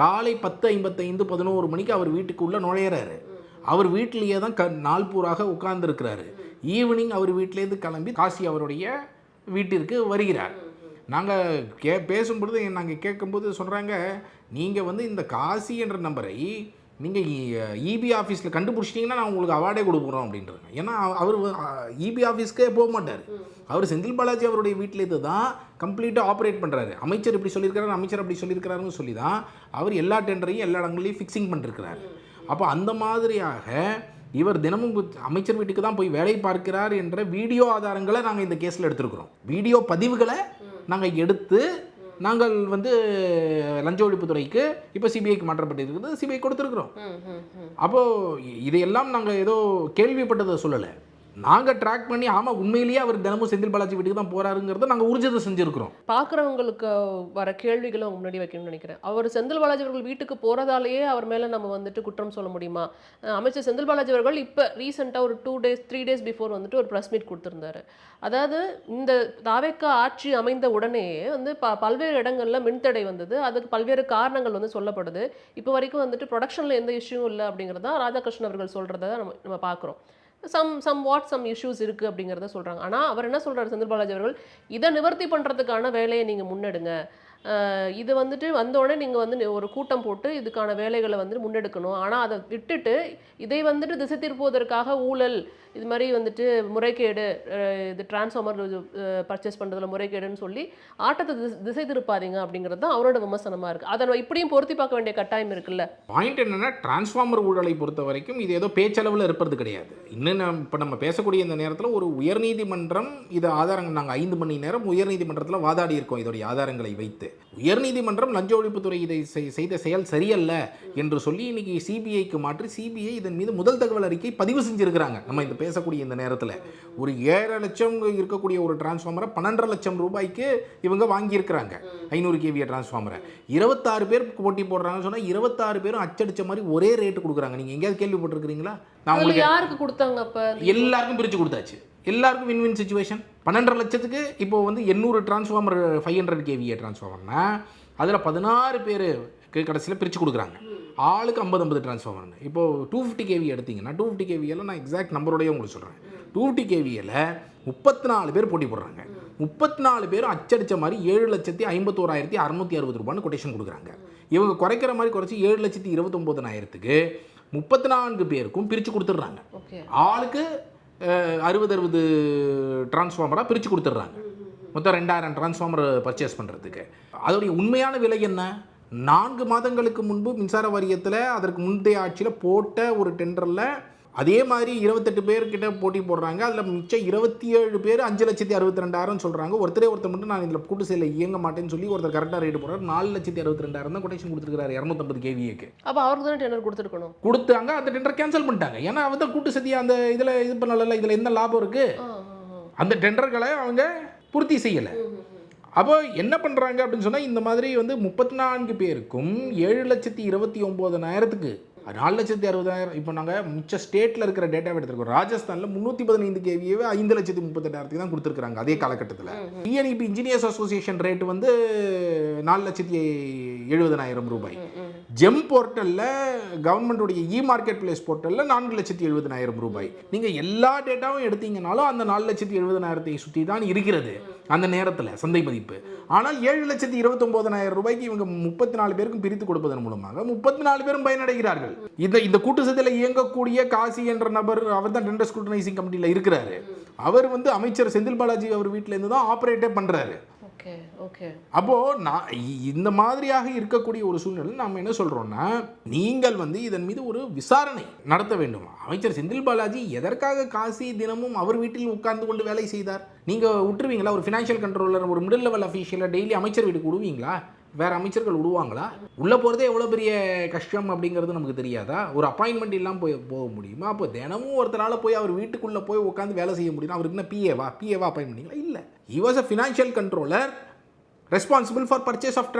காலை 10:55 11 மணிக்கு அவர் வீட்டுக்குள்ளே நுழையிறாரு. அவர் வீட்டிலேயே தான் நாள் பூராக உட்கார்ந்துருக்கிறாரு. ஈவினிங் அவர் வீட்டிலேருந்து கிளம்பி காசி அவருடைய வீட்டிற்கு வருகிறார். நாங்கள் பேசும்பொழுது நாங்கள் கேட்கும்போது சொல்கிறாங்க, நீங்கள் வந்து இந்த காசி என்ற நம்பரை நீங்கள் இபி ஆஃபீஸில் கண்டுபிடிச்சிட்டிங்கன்னா நான் உங்களுக்கு அவார்டே கொடுக்குறோம் அப்படின்றாங்க. ஏன்னா அவர் இபி ஆஃபீஸ்க்கே போக மாட்டார். அவர் செந்தில் பாலாஜி அவருடைய வீட்டிலேருந்து தான் கம்ப்ளீட்டாக ஆப்ரேட் பண்ணுறாரு. அமைச்சர் இப்படி சொல்லியிருக்கிறாரு, அமைச்சர் அப்படி சொல்லியிருக்கிறாருன்னு சொல்லி தான் அவர் எல்லா டெண்டரையும் எல்லா இடங்களையும் ஃபிக்ஸிங் பண்ணிருக்கிறார். அப்போ அந்த மாதிரியாக இவர் தினமும் அமைச்சர் வீட்டுக்கு தான் போய் வேலை பார்க்கிறார் என்ற வீடியோ ஆதாரங்களை நாங்கள் இந்த கேஸில் எடுத்துருக்குறோம். வீடியோ பதிவுகளை நாங்கள் எடுத்து நாங்கள் வந்து லஞ்ச ஒழிப்புத்துறைக்கு இப்போ சிபிஐக்கு மாற்றப்பட்டிருக்கிறது, சிபிஐ கொடுத்துருக்குறோம். அப்போது இதையெல்லாம் நாங்கள் ஏதோ கேள்விப்பட்டதை சொல்லலை, நாங்கள் ட்ராக் பண்ணி ஆமாம் உண்மையிலேயே அவர் தினமும் செந்தில் பாலாஜி வீட்டுக்கு தான் போகிறாருங்கிறத நாங்கள் ஊர்ஜிதம் செஞ்சுருக்கிறோம். பார்க்குறவங்களுக்கு வர கேள்விகளை முன்னாடி வைக்கணும்னு நினைக்கிறேன். அவர் செந்தில் பாலாஜி அவர்கள் வீட்டுக்கு போகிறதாலேயே அவர் மேலே நம்ம வந்துட்டு குற்றம் சொல்ல முடியுமா? அமைச்சர் செந்தில் பாலாஜி அவர்கள் இப்போ ரீசெண்டாக ஒரு 3 days பிஃபோர் வந்துட்டு ஒரு ப்ரெஸ் மீட் கொடுத்துருந்தாரு. அதாவது இந்த தாவேக்கா ஆட்சி அமைந்த உடனே வந்து பல்வேறு இடங்களில் மின்தடை வந்தது. அதுக்கு பல்வேறு காரணங்கள் வந்து சொல்லப்படுது. இப்போ வரைக்கும் வந்துட்டு ப்ரொடக்ஷனில் எந்த இஷ்யூவும் இல்லை அப்படிங்கிறதா ராதாகிருஷ்ணன் அவர்கள் சொல்கிறத நம்ம பார்க்குறோம். சம் இஷ்யூஸ் இருக்குது அப்படிங்கிறத சொல்கிறாங்க. ஆனால் அவர் என்ன சொல்கிறார் செந்தில் பாலாஜி அவர்கள், இதை நிவர்த்தி பண்ணுறதுக்கான வேலையை நீங்கள் முன்னெடுங்க, இது வந்துட்டு வந்தோடனே நீங்கள் வந்து ஒரு கூட்டம் போட்டு இதுக்கான வேலைகளை வந்து முன்னெடுக்கணும். ஆனால் அதை விட்டுட்டு இதை வந்துட்டு திசை திருப்புவதற்காக ஊழல், இது மாதிரி வந்துட்டு முறைகேடு, இது டிரான்ஸ்ஃபார்மர் பர்ச்சேஸ் பண்ணுறதுல முறைகேடுன்னு சொல்லி ஆட்டத்தை திசை திருப்பாதீங்க அப்படிங்கிறது தான் அவரோட விமர்சனமாக இருக்குது. அதை இப்படியும் பொருத்தி பார்க்க வேண்டிய கட்டாயம் இருக்குல்ல. பாயிண்ட் என்னென்னா, டிரான்ஸ்ஃபார்மர் ஊழலை பொறுத்த வரைக்கும் இது ஏதோ பேச்சளவில் இருப்பது கிடையாது. இன்னும் இப்போ நம்ம பேசக்கூடிய இந்த நேரத்தில் ஒரு உயர்நீதிமன்றம் இது ஆதாரங்கள், நாங்கள் 5 மணி நேரம் உயர்நீதிமன்றத்தில் வாதாடி இருக்கோம் இதோடைய ஆதாரங்களை வைத்து. உயர்நீதிமன்றம் லஞ்ச ஒழிப்புத்துறை இதை செய்த செயல் சரியல்ல என்று சொல்லி இன்னைக்கு சிபிஐக்கு மாற்றி சிபிஐ இதன் மீது முதல் தகவல் அறிக்கை பதிவு செஞ்சிருக்கிறாங்க. நம்ம இந்த பேசக்கூடிய இந்த நேரத்தில் ஒரு 7 லட்சம் இருக்கக்கூடிய ஒரு டிரான்ஸ்ஃபார்மரை 12.5 லட்சம் ரூபாய்க்கு இவங்க வாங்கியிருக்கிறாங்க. 500 kVA டிரான்ஸ்ஃபார்மரை 26 பேர் போட்டி போடுறாங்கன்னு சொன்னால் 26 பேரும் அச்சடிச்ச மாதிரி ஒரே ரேட்டு கொடுக்குறாங்க. நீங்கள் எங்கேயாவது கேள்விப்பட்டிருக்கிறீங்களா? நான் உங்களுக்கு யாருக்கு கொடுத்தாங்க? அப்போ எல்லாருக்கும் பிரித்து கொடுத்தாச்சு. எல்லாருக்கும் வின் வின் சுச்சுவேஷன். 12.5 லட்சத்துக்கு இப்போ வந்து 800 டிரான்ஸ்ஃபார்மர் 500 kVA டிரான்ஸ்ஃபார்மர்னா அதில் 16 பேருக்கு கடைசியில் பிரித்து கொடுக்குறாங்க. ஆளுக்கு 50 டிரான்ஸ்ஃபார்மர்னு. இப்போது 250 kVA எடுத்திங்கன்னா 250 kVAல நான் எக்ஸாக்ட் நம்பரோடய உங்களுக்கு சொல்கிறேன். 250 kVAல 34 பேர் போட்டி போடுறாங்க. 34 பேரும் அச்சடித்த மாதிரி 7,51,660 ரூபான்னு கொட்டேஷன் கொடுக்குறாங்க. இவங்க குறைக்கிற மாதிரி குறைச்சி 7,29,000க்கு 34 பேருக்கும் பிரித்து கொடுத்துட்றாங்க. ஆளுக்கு 60 டிரான்ஸ்ஃபார்மராக பிரித்து கொடுத்துட்றாங்க. மொத்தம் 2000 டிரான்ஸ்ஃபார்மர் பர்ச்சேஸ் பண்ணுறதுக்கு. அதோடைய உண்மையான விலை என்ன? 4 மாதங்களுக்கு முன்பு மின்சார வாரியத்தில் அதற்கு முந்தைய ஆட்சியில் போட்ட ஒரு டெண்டரில் அதே மாதிரி 28 பேர்கிட்ட போட்டி போடுறாங்க. அதில் மிச்சம் 27 பேர் 5,62,000 சொல்கிறாங்க. ஒருத்தர் மட்டும் நான் இதில் கூட்டு சேலை இயங்க மாட்டேன்னு சொல்லி ஒருத்தர் கரெக்டாக ரேட்டு போடுறாரு. 4,62,000 தான் கொட்டேஷன் கொடுத்துருக்காரு 250 கேவிஏக்கு. அப்போ அவருக்கு தானே டெண்டர் கொடுத்துருக்கணும். கொடுத்தாங்க, அந்த டெண்டர் கேன்சல் பண்ணிட்டாங்க. ஏன்னா அவர் தான் கூட்டு சதியை அந்த இதில் இது பண்ணல, இதில் என்ன லாபம் இருக்குது, அந்த டெண்டர்களை அவங்க பூர்த்தி செய்யலை. அப்போ என்ன பண்ணுறாங்க அப்படின்னு சொன்னால், இந்த மாதிரி வந்து 34 பேருக்கும் 7,29,000க்கு 4,60,000. இப்போ நாங்கள் மிச்ச ஸ்டேட்டில் இருக்கிற டேட்டாவை எடுத்துருக்கோம். ராஜஸ்தானில் 315 கேவிஏவே 5,38,000 தான் கொடுத்துருக்காங்க அதே காலகட்டத்தில். டிஎன்இபி இன்ஜினியர்ஸ் அசோசியேஷன் ரேட்டு வந்து 4,70,000 ரூபாய். ஜெம் போர்ட்டலில் கவர்மெண்ட்டுடைய மார்க்கெட் பிளேஸ் போர்ட்டலில் 4,70,000 ரூபாய். நீங்கள் எல்லா டேட்டாவும் எடுத்தீங்கனாலும் அந்த 4,70,000 சுற்றி தான் இருக்கிறது அந்த நேரத்தில் சந்தை மதிப்பு. ஆனால் 7,29,000 ரூபாய்க்கு இவங்க 34 பேருக்கும் பிரித்து கொடுப்பதன் மூலமாக 34 பேரும் பயனடைகிறார்கள். இந்த கூட்டு சதியில் இயங்கக்கூடிய காசி என்ற நபர், அவர் தான் டெண்டர் ஸ்க்ரூட்டனைசிங் கமிட்டியில் இருக்கிறாரு. அவர் வந்து அமைச்சர் செந்தில் பாலாஜி அவர் வீட்டில் இருந்து தான் ஆப்ரேட்டே பண்ணுறாரு. அப்போ நான் இந்த மாதிரியாக இருக்கக்கூடிய ஒரு சூழ்நிலை நாம் என்ன சொல்றோம்னா, நீங்கள் வந்து இதன் மீது ஒரு விசாரணை நடத்த வேண்டும். அமைச்சர் செந்தில் பாலாஜி எதற்காக காசி தினமும் அவர் வீட்டில் உட்கார்ந்து கொண்டு வேலை செய்தார்? நீங்க விட்டுருவீங்களா? ஒரு ஃபினான்ஷியல் கண்ட்ரோலர், ஒரு மிடில் லெவல் அஃபீஷியலை டெய்லி அமைச்சர் வீட்டுக்கு விடுவீங்களா? வேற அமைச்சர்கள் விடுவாங்களா? உள்ள போகிறதே எவ்வளோ பெரிய கஷ்டம் அப்படிங்கிறது நமக்கு தெரியாதா? ஒரு அப்பாயின்மெண்ட் இல்லாமல் போக முடியுமா? அப்போ தினமும் ஒருத்தரால் போய் அவர் வீட்டுக்குள்ளே போய் உட்காந்து வேலை செய்ய முடியும்? அவருக்கு என்ன பிஏவா அப்பாயின் பண்ணிங்களா? இல்லை. He was a financial controller responsible for purchase of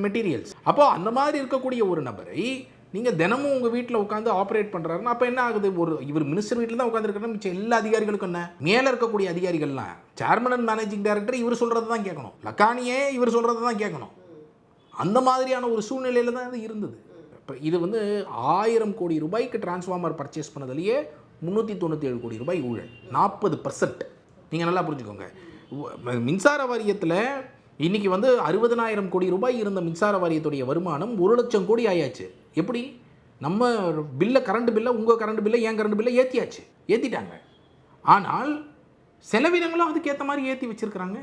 materials. அப்போ அந்த மாதிரி இருக்கக்கூடிய ஒரு நபரை நீங்கள் தினமும் உங்கள் வீட்டில் உட்காந்து ஆப்ரேட் பண்ணுறாருன்னா அப்போ என்ன ஆகுது? இவர் மினிஸ்டர் வீட்டில் தான் உட்காந்துருக்கணும். மிச்சம் எல்லா அதிகாரிகளுக்கும் என்ன, மேலே இருக்கக்கூடிய அதிகாரிகள்லாம் சேர்மன் அண்ட் மேனேஜிங் டைரக்டர் இவர் சொல்கிறது தான் கேட்கணும், லக்கானியே இவர் சொல்கிறது தான் கேட்கணும். அந்த மாதிரியான ஒரு சூழ்நிலையில் தான் இது இருந்தது. இப்போ இது வந்து 1000 கோடி ரூபாய்க்கு டிரான்ஸ்ஃபார்மர் பர்ச்சேஸ் பண்ணதுலேயே 397 கோடி ரூபாய் ஊழல், 40%. நீங்கள் நல்லா புரிஞ்சுக்கோங்க. மின்சார வாரியத்தில் இன்றைக்கி வந்து 60,000 கோடி ரூபாய் இருந்த மின்சார வாரியத்துடைய வருமானம் 1,00,000 கோடி ஆயாச்சு. எப்படி? நம்ம பில்லை, கரண்ட் பில்லை, உங்கள் கரண்ட் பில்லை, என் கரண்ட் பில்லை ஏற்றிட்டாங்க. ஆனால் செலவினங்களும் அதுக்கேற்ற மாதிரி ஏற்றி வச்சுருக்கிறாங்க.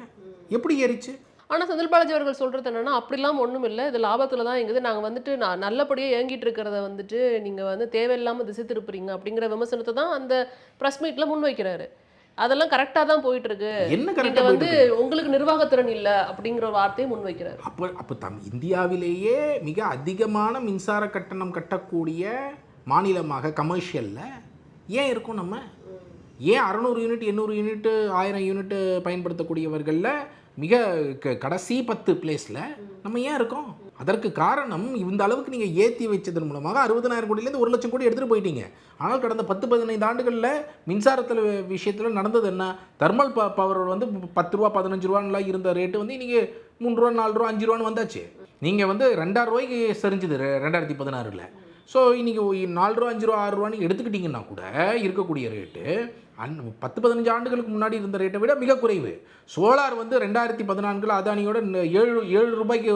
எப்படி ஏறிச்சு? ஆனால் செந்தில் பாலாஜி அவர்கள் சொல்கிறது என்னென்னா, அப்படிலாம் ஒன்றும் இல்லை, இது லாபத்தில் தான் எங்குது, நாங்கள் வந்துட்டு நல்லபடியாக இயங்கிட்டு இருக்கிறத வந்துட்டு நீங்கள் வந்து தேவையில்லாமல் திசை திருப்புறீங்க அப்படிங்கிற விமர்சனத்தை தான் அந்த ப்ரெஸ் மீட்டில் முன்வைக்கிறாரு. அதெல்லாம் கரெக்டாக தான் போயிட்டு இருக்கு, நீங்க வந்து உங்களுக்கு நிர்வாகத்திறன் இல்லை அப்படிங்கிற ஒரு வார்த்தையை முன்வைக்கிறார். அப்போ இந்தியாவிலேயே மிக அதிகமான மின்சார கட்டணம் கட்டக்கூடிய மாநிலமாக கமர்ஷியலில் ஏன் இருக்கும்? நம்ம ஏன் 600 யூனிட் 800 யூனிட் 1000 யூனிட் பயன்படுத்தக்கூடியவர்களில் மிக கடைசி 10 பிளேஸில் நம்ம ஏன் இருக்கோம்? அதற்கு காரணம் இந்த அளவுக்கு நீங்கள் ஏற்றி வச்சதன் மூலமாக 60,000 கோடியிலேருந்து 1,00,000 கோடி எடுத்துகிட்டு போயிட்டீங்க. ஆனால் கடந்த 10-15 ஆண்டுகளில் மின்சாரத்தில் விஷயத்தில் நடந்தது என்ன? தெர்மல் பவர் வந்து 10 ரூபா 15 ரூபான்லாம் இருந்த ரேட்டு வந்து இன்றைக்கி 3 ரூபா 4 ரூபா 5 ரூபான்னு வந்தாச்சு. நீங்கள் வந்து 2,000 ரூபாய்க்கு சரிஞ்சுது 2016. ஸோ இன்றைக்கி 4 ரூபா 5 ரூபா 6 ரூபான்னு எடுத்துக்கிட்டிங்கன்னா கூட இருக்கக்கூடிய ரேட்டு 10-15 ஆண்டுகளுக்கு முன்னாடி இருந்த ரேட்டை விட மிக குறைவு. சோலார் வந்து 2014 அதானியோட 7 ரூபாய்க்கு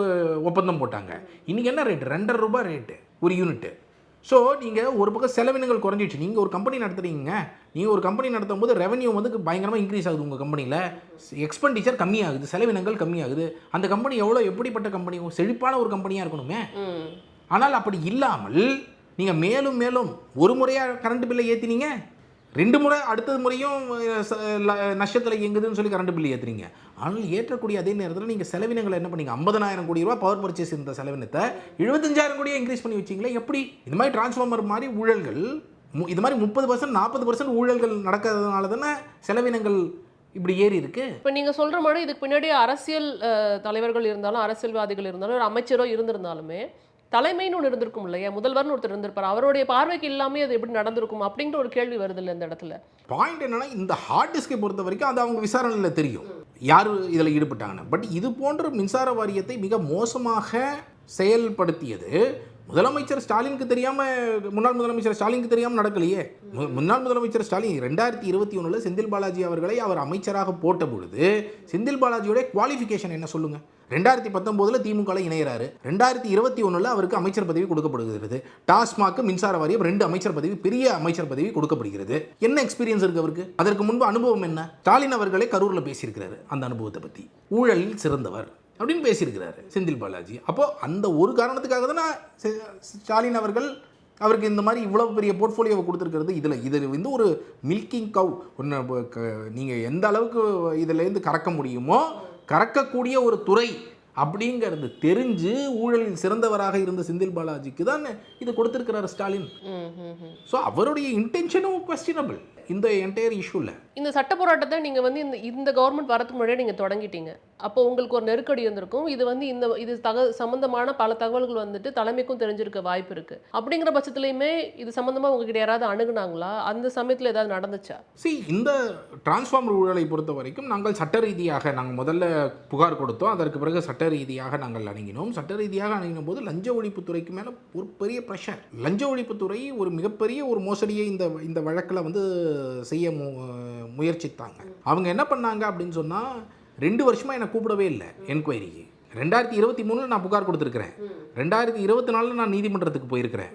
ஒப்பந்தம் போட்டாங்க. இன்றைக்கி என்ன ரேட்டு? 2.5 ரூபாய் ரேட்டு ஒரு யூனிட்டு. ஸோ நீங்கள் ஒரு பக்கம் செலவினங்கள் குறைஞ்சிடுச்சு. நீங்கள் ஒரு கம்பெனி நடத்துகிறீங்க, நீங்கள் ஒரு கம்பெனி நடத்தும் போது ரெவன்யூ வந்து பயங்கரமாக இன்க்ரீஸ் ஆகுது. உங்கள் கம்பெனியில் எக்ஸ்பெண்டிச்சர் கம்மியாகுது, செலவினங்கள் கம்மியாகுது. அந்த கம்பெனி எப்படிப்பட்ட கம்பெனி? செழிப்பான ஒரு கம்பெனியாக இருக்கணுமே. ஆனால் அப்படி இல்லாமல் நீங்கள் மேலும் மேலும் ஒரு முறையாக கரண்ட் பில்லை ஏற்றினீங்க, 2 முறை அடுத்த முறையும் நஷ்டத்தில் இயங்குதுன்னு சொல்லி கரண்ட் பில் ஏற்றுறீங்க. ஆனால் ஏற்றக்கூடிய அதே நேரத்தில் நீங்கள் செலவினங்களை என்ன பண்ணீங்க? 50,000 கோடி ரூபா பவர் பர்ச்சேஸ் இருந்த செலவினத்தை 75,000 கோடியாக இன்க்ரீஸ் பண்ணி வச்சிங்களே. எப்படி? இந்த மாதிரி டிரான்ஸ்ஃபார்மர் மாதிரி ஊழல்கள், இது மாதிரி 30% 40% ஊழல்கள் நடக்கிறதுனால தானே செலவினங்கள் இப்படி ஏறி இருக்கு. இப்போ நீங்கள் சொல்கிற மாதிரி இதுக்கு பின்னாடி அரசியல் தலைவர்கள் இருந்தாலும், அரசியல்வாதிகள் இருந்தாலும், ஒரு அமைச்சரோ இருந்திருந்தாலுமே தலைமைன்னு ஒன்று இருந்திருக்கும் இல்லையா? முதல்வர்னு ஒருத்தர் இருந்திருப்பார். அவருடைய பார்வைக்கு இல்லாமல் அது எப்படி நடந்திருக்கும் அப்படிங்கிற ஒரு கேள்வி வருது இல்லை இந்த இடத்துல. பாயிண்ட் என்னன்னா, இந்த ஹார்ட் டிஸ்கை பொறுத்த வரைக்கும் அது அவங்க விசாரணையில் தெரியும் யார் இதில் ஈடுபட்டாங்கன்னு. பட் இது போன்ற மின்சார வாரியத்தை மிக மோசமாக செயல்படுத்தியது முதலமைச்சர் ஸ்டாலினுக்கு தெரியாமல், முன்னாள் முதலமைச்சர் ஸ்டாலினுக்கு தெரியாமல் நடக்கலையே. முன்னாள் முதலமைச்சர் ஸ்டாலின் 2021 செந்தில் பாலாஜி அவர்களை அவர் அமைச்சராக போட்ட பொழுது செந்தில் பாலாஜியோட குவாலிஃபிகேஷன் என்ன சொல்லுங்கள்? 2019 திமுக இணைகிறாரு, 2021 அவருக்கு அமைச்சர் பதவி கொடுக்கப்படுகிறது. டாஸ்மாக், மின்சார வாரியம் 2 அமைச்சர் பதவி, பெரிய அமைச்சர் பதவி கொடுக்கப்படுகிறது. என்ன எக்ஸ்பீரியன்ஸ் இருக்கு அவருக்கு? அதற்கு முன்பு அனுபவம் என்ன? ஸ்டாலின் அவர்களே கரூரில் பேசியிருக்கிறாரு அந்த அனுபவத்தை பற்றி. ஊழலில் சிறந்தவர் அப்படின்னு பேசியிருக்கிறாரு செந்தில் பாலாஜி. அப்போது அந்த ஒரு காரணத்துக்காக தான் ஸ்டாலின் அவருக்கு இந்த மாதிரி இவ்வளோ பெரிய போர்ட்ஃபோலியோவை கொடுத்துருக்கிறது. இதில் வந்து ஒரு மில்கிங் கவ் ஒன்று நீங்கள் எந்த அளவுக்கு இதிலேருந்து கறக்க முடியுமோ கறக்கக்கூடிய ஒரு துறை அப்படிங்கிறது தெரிஞ்சு ஊழலில் சிறந்தவராக இருந்த செந்தில் பாலாஜிக்கு தான் இது கொடுத்துருக்கிறார் ஸ்டாலின். ஸோ அவருடைய இன்டென்ஷனும் கொஸ்டினபிள் இந்த என்டையர் இஷ்யூவில். இந்த சட்ட போராட்டத்தை நீங்கள் வந்து இந்த கவர்மெண்ட் வரதுக்கு முன்னாடியே நீங்கள் தொடங்கிட்டீங்க. அப்போ உங்களுக்கு ஒரு நெருக்கடி இருந்திருக்கும். இது வந்து இது சம்மந்தமான பல தகவல்கள் வந்துட்டு தலைமைக்கும் தெரிஞ்சிருக்க வாய்ப்பு இருக்குது. அப்படிங்கிற பட்சத்துலையுமே இது சம்மந்தமாக உங்ககிட்ட யாராவது அணுகுனாங்களா? அந்த சமயத்தில் ஏதாவது நடந்துச்சா? இந்த டிரான்ஸ்ஃபார்மர் ஊழலை பொறுத்த வரைக்கும் நாங்கள் சட்ட ரீதியாக முதல்ல புகார் கொடுத்தோம். அதற்கு பிறகு சட்ட ரீதியாக நாங்கள் அணுகினோம். சட்ட ரீதியாக அணுகின போது லஞ்ச ஒழிப்புத்துறைக்கு மேலே ஒரு பெரிய ப்ரெஷர். லஞ்ச ஒழிப்புத்துறை ஒரு மிகப்பெரிய ஒரு மோசடியை இந்த வழக்கில் வந்து செய்ய முயற்சித்தாங்க. அவங்க என்ன பண்ணாங்க அப்படின்னு சொன்னால் 2 வருஷமாக என்னை கூப்பிடவே இல்லை என்கொயரிக்கு. 2023 நான் புகார் கொடுத்துருக்கிறேன். 2024 நான் நீதிமன்றத்துக்கு போயிருக்கிறேன்.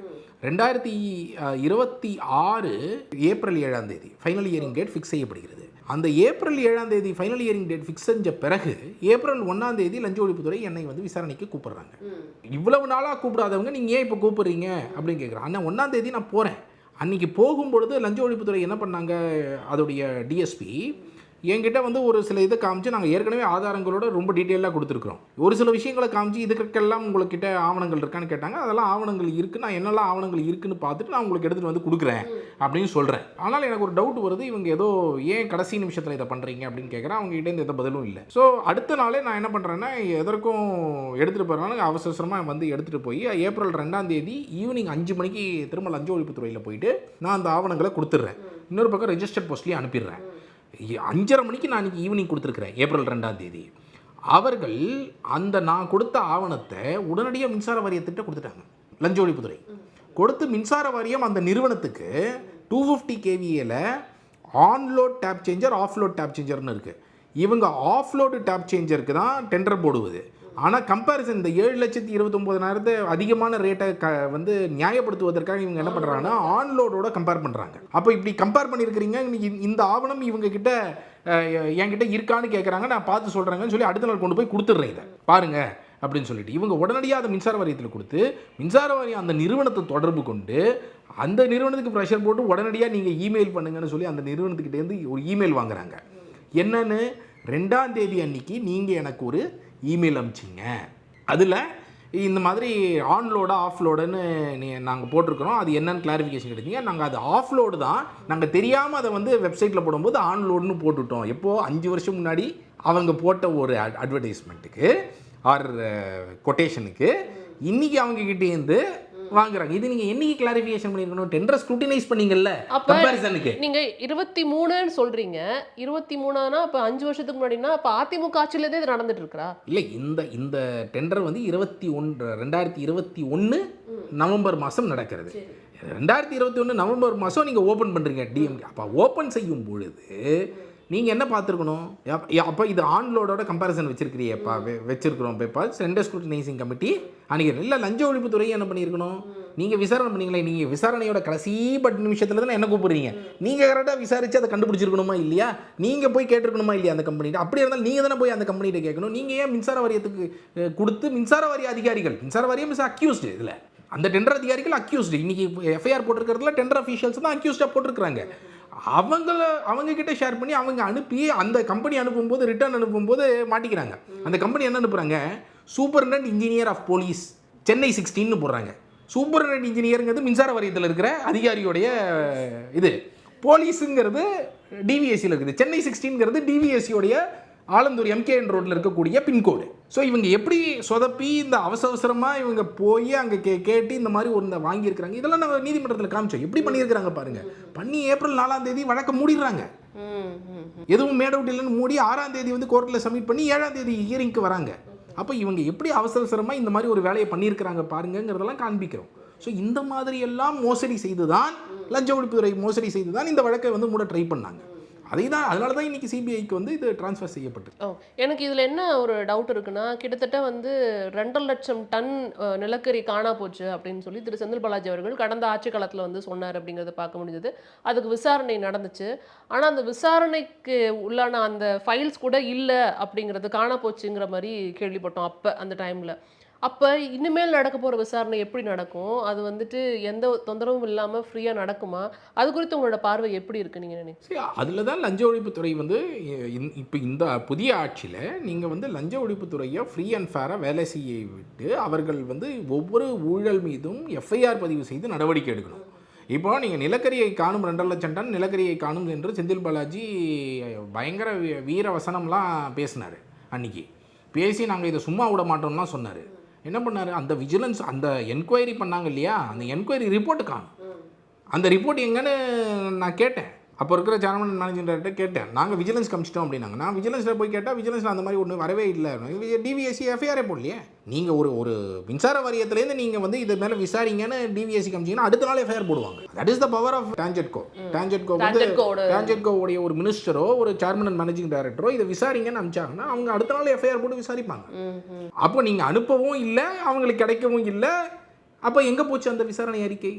2026 ஏப்ரல் 7ஆம் தேதி ஃபைனல் ஹியரிங் டேட் ஃபிக்ஸ் செய்யப்படுகிறது. அந்த ஏப்ரல் 7ஆம் தேதி ஃபைனல் ஹியரிங் டேட் ஃபிக்ஸ் செஞ்ச பிறகு ஏப்ரல் 1ஆம் தேதி லஞ்ச ஒழிப்புத்துறை என்னை வந்து விசாரணைக்கு கூப்பிடுறாங்க. இவ்வளவு நாளாக கூப்பிடாதவங்க நீங்கள் ஏன் இப்போ கூப்பிடுறீங்க அப்படின்னு கேட்குறாங்க. அண்ணா 1ஆம் தேதி நான் போகிறேன். அன்றைக்கி போகும்பொழுது லஞ்ச ஒழிப்புத்துறை என்ன பண்ணாங்க, அதோடைய டிஎஸ்பி என்கிட்ட வந்து ஒரு சில இதை காமிச்சு நாங்கள் ஏற்கனவே ஆதாரங்களோட ரொம்ப டீட்டெயிலாக கொடுத்துருக்குறோம். ஒரு சில விஷயங்களை காமிச்சு இதுக்கெல்லாம் உங்கள்கிட்ட ஆவணங்கள் இருக்கான்னு கேட்டாங்க. அதெல்லாம் ஆவணங்கள் இருக்குது, நான் என்னெல்லாம் ஆவணங்கள் இருக்குன்னு பார்த்துட்டு நான் உங்களுக்கு எடுத்துகிட்டு வந்து கொடுக்குறேன் அப்படின்னு சொல்கிறேன். ஆனால் எனக்கு ஒரு டவுட் வருது, இவங்க ஏதோ ஏன் கடைசி நிமிஷத்தில் இதை பண்ணுறீங்க அப்படின்னு கேட்குறேன். அவங்ககிட்ட எந்த பதிலும் இல்லை. ஸோ அடுத்த நாளே நான் என்ன பண்ணுறேன்னா எதற்கும் எடுத்துகிட்டு போகிறனால அவசரமாக வந்து எடுத்துகிட்டு போய் ஏப்ரல் 2ஆம் தேதி ஈவினிங் 5 மணிக்கு திரும்ப லஞ்ச ஒழிப்புத்துறையில் போயிட்டு நான் அந்த ஆவணங்களை கொடுத்துட்றேன். இன்னொரு பக்கம் ரெஜிஸ்டர்ட் போஸ்ட்லேயே அனுப்பிடுறேன். 5:30 மணிக்கு நான் இன்றைக்கி ஈவினிங் கொடுத்துருக்குறேன் ஏப்ரல் 2ஆம் தேதி. அவர்கள் அந்த நான் கொடுத்த ஆவணத்தை உடனடியாக மின்சார வாரியத்திட்ட கொடுத்துட்டாங்க. லஞ்ச ஒழிப்புத்துறை கொடுத்து மின்சார வாரியம் அந்த நிறுவனத்துக்கு 250 kVAல onload tap changer offload tap சேஞ்சர்னு இருக்குது. இவங்க ஆஃப்லோடு டேப் சேஞ்சருக்கு தான் டெண்டர் போடுவது. ஆனால் கம்பேரிசன் இந்த 7,29,000 அதிகமான ரேட்டை வந்து நியாயப்படுத்துவதற்காக இவங்க என்ன பண்ணுறாங்கன்னா ஆன்லோடோட கம்பேர் பண்ணுறாங்க. அப்போ இப்படி கம்பேர் பண்ணியிருக்கிறீங்க, இந்த ஆவணம் இவங்க கிட்ட என்கிட்ட இருக்கான்னு கேட்குறாங்க. நான் பார்த்து சொல்கிறேங்கன்னு சொல்லி அடுத்த நாள் கொண்டு போய் கொடுத்துட்றேன், இதை பாருங்க அப்படின்னு சொல்லிட்டு. இவங்க உடனடியாக அதை மின்சார வாரியத்தில் கொடுத்து மின்சார வாரியம் அந்த நிறுவனத்தை தொடர்பு கொண்டு அந்த நிறுவனத்துக்கு ப்ரெஷர் போட்டு உடனடியாக நீங்கள் இமெயில் பண்ணுங்கன்னு சொல்லி அந்த நிறுவனத்துக்கிட்டேருந்து ஒரு இமெயில் வாங்குறாங்க. என்னன்னு 2ஆம் தேதி அன்னைக்கு நீங்கள் எனக்கு ஒரு இமெயில் அனுப்பிச்சிங்க, அதில் இந்த மாதிரி ஆன்லோடா ஆஃப்லோடுன்னு நாங்கள் போட்டிருக்கிறோம், அது என்னன்னு கிளாரிஃபிகேஷன் கிடைச்சிங்க. நாங்கள் அது ஆஃப்லோடு தான், நாங்கள் தெரியாமல் அதை வந்து வெப்சைட்டில் போடும்போது ஆன்லோடுன்னு போட்டுவிட்டோம். எப்போது 5 வருஷம் முன்னாடி அவங்க போட்ட ஒரு அட்வர்டைஸ்மெண்ட்டுக்கு ஆர் கொட்டேஷனுக்கு இன்றைக்கி அவங்ககிட்டேருந்து வாங்குறாங்க. இது நீங்க என்னைக்கு கிளாரிஃபிகேஷன் பண்ணிருக்கணும்? டெண்டர் ஸ்க்ரூட்டினைஸ் பண்ணீங்கல்ல கம்பேரிசனுக்கு. நீங்க 23ன்னு சொல்றீங்க. 23னா அப்ப 5 வருஷத்துக்கு முன்னாடினா அப்ப அதிமுக ஆட்சியில இது நடந்துட்டு இருக்கா? இல்ல, இந்த டெண்டர் வந்து 2021 நவம்பர் மாதம் நடக்கிறது. 2021 நவம்பர் மாதம் நீங்கள் ஓப்பன் பண்ணுறீங்க டிஎம்கே. அப்போ ஓப்பன் செய்யும் பொழுது நீங்கள் என்ன பார்த்துருக்கணும்? அப்போ இது ஆன்லோடோட கம்பேரிசன் வச்சிருக்கிறியப்பா, வச்சிருக்கிறோம் பேப்பா. சென்டர் ஸ்க்ரூட்டினைசிங் கமிட்டி அன்றைக்கி இல்லை லஞ்ச ஒழிப்புத்துறை என்ன பண்ணியிருக்கணும்? நீங்கள் விசாரணை பண்ணீங்களே, நீங்கள் விசாரணையோட கடைசி நிமிஷத்தில் தானே என்ன கூப்பிடுறீங்க. நீங்கள் கரெக்டாக விசாரித்து அதை கண்டுபிடிச்சிருக்கணுமா இல்லையா? நீங்கள் போய் கேட்டிருக்கணுமா இல்லையா அந்த கம்பெனிகிட்ட? அப்படி இருந்தாலும் நீங்கள் தானே போய் அந்த கம்பெனிகிட்ட கேட்கணும். நீங்கள் ஏன் மின்சார வாரியத்துக்கு கொடுத்து மின்சார வாரிய அதிகாரிகள், மின்சார வாரியம் இஸ் அக்யூஸ்டு, இதில் அந்த டெண்டர் அதிகாரிகள் அக்யூஸ்டு. இன்றைக்கி எஃப்ஐஆர் போட்டிருக்கிறதுல டெண்டர் அஃபீஷியல்ஸ் தான் அக்யூஸ்டாக போட்டிருக்கிறாங்க. அவங்கக்கிட்ட ஷேர் பண்ணி அவங்க அனுப்பி அந்த கம்பெனி அனுப்பும்போது ரிட்டர்ன் அனுப்பும்போது மாட்டிக்கிறாங்க. அந்த கம்பெனி என்ன அனுப்புகிறாங்க? Superintendent engineer of police Chennai 16ன்னு போடுறாங்க. சூப்பரிண்டென்ட் இன்ஜினியருங்கிறது மின்சார வாரியத்தில் இருக்கிற அதிகாரியோடைய இது, போலீஸுங்கிறது டிவிஎஸ்சியில் இருக்குது, சென்னை 16ங்கிறது டிவிஎஸ்சியோடைய ஆலந்தூர் எம்கேஎன் ரோட்டில் இருக்கக்கூடிய பின்கோடு. ஸோ இவங்க எப்படி சொதப்பி இந்த அவசரமாக இவங்க போய் அங்கே கேட்டு இந்த மாதிரி ஒன்று வாங்கியிருக்கிறாங்க. இதெல்லாம் நம்ம நீதிமன்றத்தில் காமிச்சோம். எப்படி பண்ணியிருக்கிறாங்க பாருங்கள். பண்ணி ஏப்ரல் 4ஆம் தேதி வழக்க மூடிடுறாங்க. எதுவும் மேட் அவுட் இல்லைன்னு மூடி 6ஆம் தேதி வந்து கோர்ட்டில் சப்மிட் பண்ணி 7ஆம் தேதி ஹியரிங்க்கு வராங்க. அப்போ இவங்க எப்படி அவசரமாக இந்த மாதிரி ஒரு வேலையை பண்ணியிருக்கிறாங்க பாருங்கிறதெல்லாம் காண்பிக்கிறோம். ஸோ இந்த மாதிரி எல்லாம் மோசடி செய்து தான் லஞ்ச ஒழிப்புத்துறை மோசடி செய்து தான் இந்த வழக்கை வந்து மூட ட்ரை பண்ணாங்க. அதனால தான் இன்றைக்கி சிபிஐக்கு வந்து இது ட்ரான்ஸ்ஃபர் செய்யப்பட்டு. எனக்கு இதில் என்ன ஒரு டவுட் இருக்குன்னா, கிட்டத்தட்ட வந்து 2.5 லட்சம் டன் நிலக்கரி காணா போச்சு அப்படின்னு சொல்லி திரு செந்தில் பாலாஜி அவர்கள் கடந்த ஆட்சி காலத்தில் வந்து சொன்னார் அப்படிங்கிறத பார்க்க முடிஞ்சது. அதுக்கு விசாரணை நடந்துச்சு. ஆனால் அந்த விசாரணைக்கு உள்ளான அந்த ஃபைல்ஸ் கூட இல்லை அப்படிங்கிறது, காணா போச்சுங்கிற மாதிரி கேள்விப்பட்டோம் அப்போ அந்த டைமில். அப்போ இனிமேல் நடக்க போகிற விசாரணை எப்படி நடக்கும்? அது வந்துட்டு எந்த தொந்தரவும் இல்லாமல் ஃப்ரீயாக நடக்குமா? அது குறித்து உங்களோட பார்வை எப்படி இருக்குது நீங்கள் நினைக்கிறீங்க? சரி, அதில் தான் லஞ்ச ஒழிப்புத்துறை வந்து இப்போ இந்த புதிய ஆட்சியில் நீங்கள் வந்து லஞ்ச ஒழிப்புத்துறையை ஃப்ரீ அண்ட் ஃபேராக வேலை செய்ய விட்டு அவர்கள் வந்து ஒவ்வொரு ஊழல் மீதும் எஃப்ஐஆர் பதிவு செய்து நடவடிக்கை எடுக்கணும். இப்போ நீங்கள் நிலக்கரியை காணும் 2.5 லட்சம் டன் நிலக்கரியை காணும் என்று செந்தில் பாலாஜி பயங்கர வீர வசனம்லாம் பேசினார். அன்றைக்கி பேசி நாங்கள் இதை சும்மா விட மாட்டோம்லாம் சொன்னார். என்ன பண்ணார்? அந்த விஜிலன்ஸ் அந்த என்கொயரி பண்ணாங்க இல்லையா, அந்த என்கொயரி ரிப்போர்ட்டு காணும். அந்த ரிப்போர்ட் எங்கன்னு நான் கேட்டேன். அப்போ இருக்கிற சேர்மன் மேனேஜிங் டைரக்டர் கேட்டேன், நாங்கள் விஜிலன்ஸ் கமிச்சிட்டோம் அப்படின்னாங்க. நான் விஜிலன்ஸில் போய் கேட்டால் விஜிலன்ஸில் அந்த மாதிரி ஒன்று வரவே இல்லை. டிவிஎஸ்சி எஃப்ஐஆரே போடலையே. நீங்கள் ஒரு மின்சார வாரியத்துலேருந்து நீங்கள் வந்து இது மேலே விசாரிங்கன்னு டிவிஎஸ்சி கமிச்சிங்கன்னா அடுத்த நாள் எஃப்ஐஆர் போடுவாங்க. That is the power of TANGEDCO. டான்ஜெட்கோவுடைய ஒரு மினிஸ்டரோ ஒரு சேர்மன் அண்ட் மேனேஜிங் டைரக்டரோ இதை விசாரிங்கன்னு அனுப்பிச்சாங்கன்னா அவங்க அடுத்த நாள் எஃப்ஐஆர் போட்டு விசாரிப்பாங்க. அப்போ நீங்கள் அனுப்பவும் இல்லை, அவங்களுக்கு கிடைக்கவும் இல்லை. அப்போ எங்கே போச்சு அந்த விசாரணை அறிக்கை?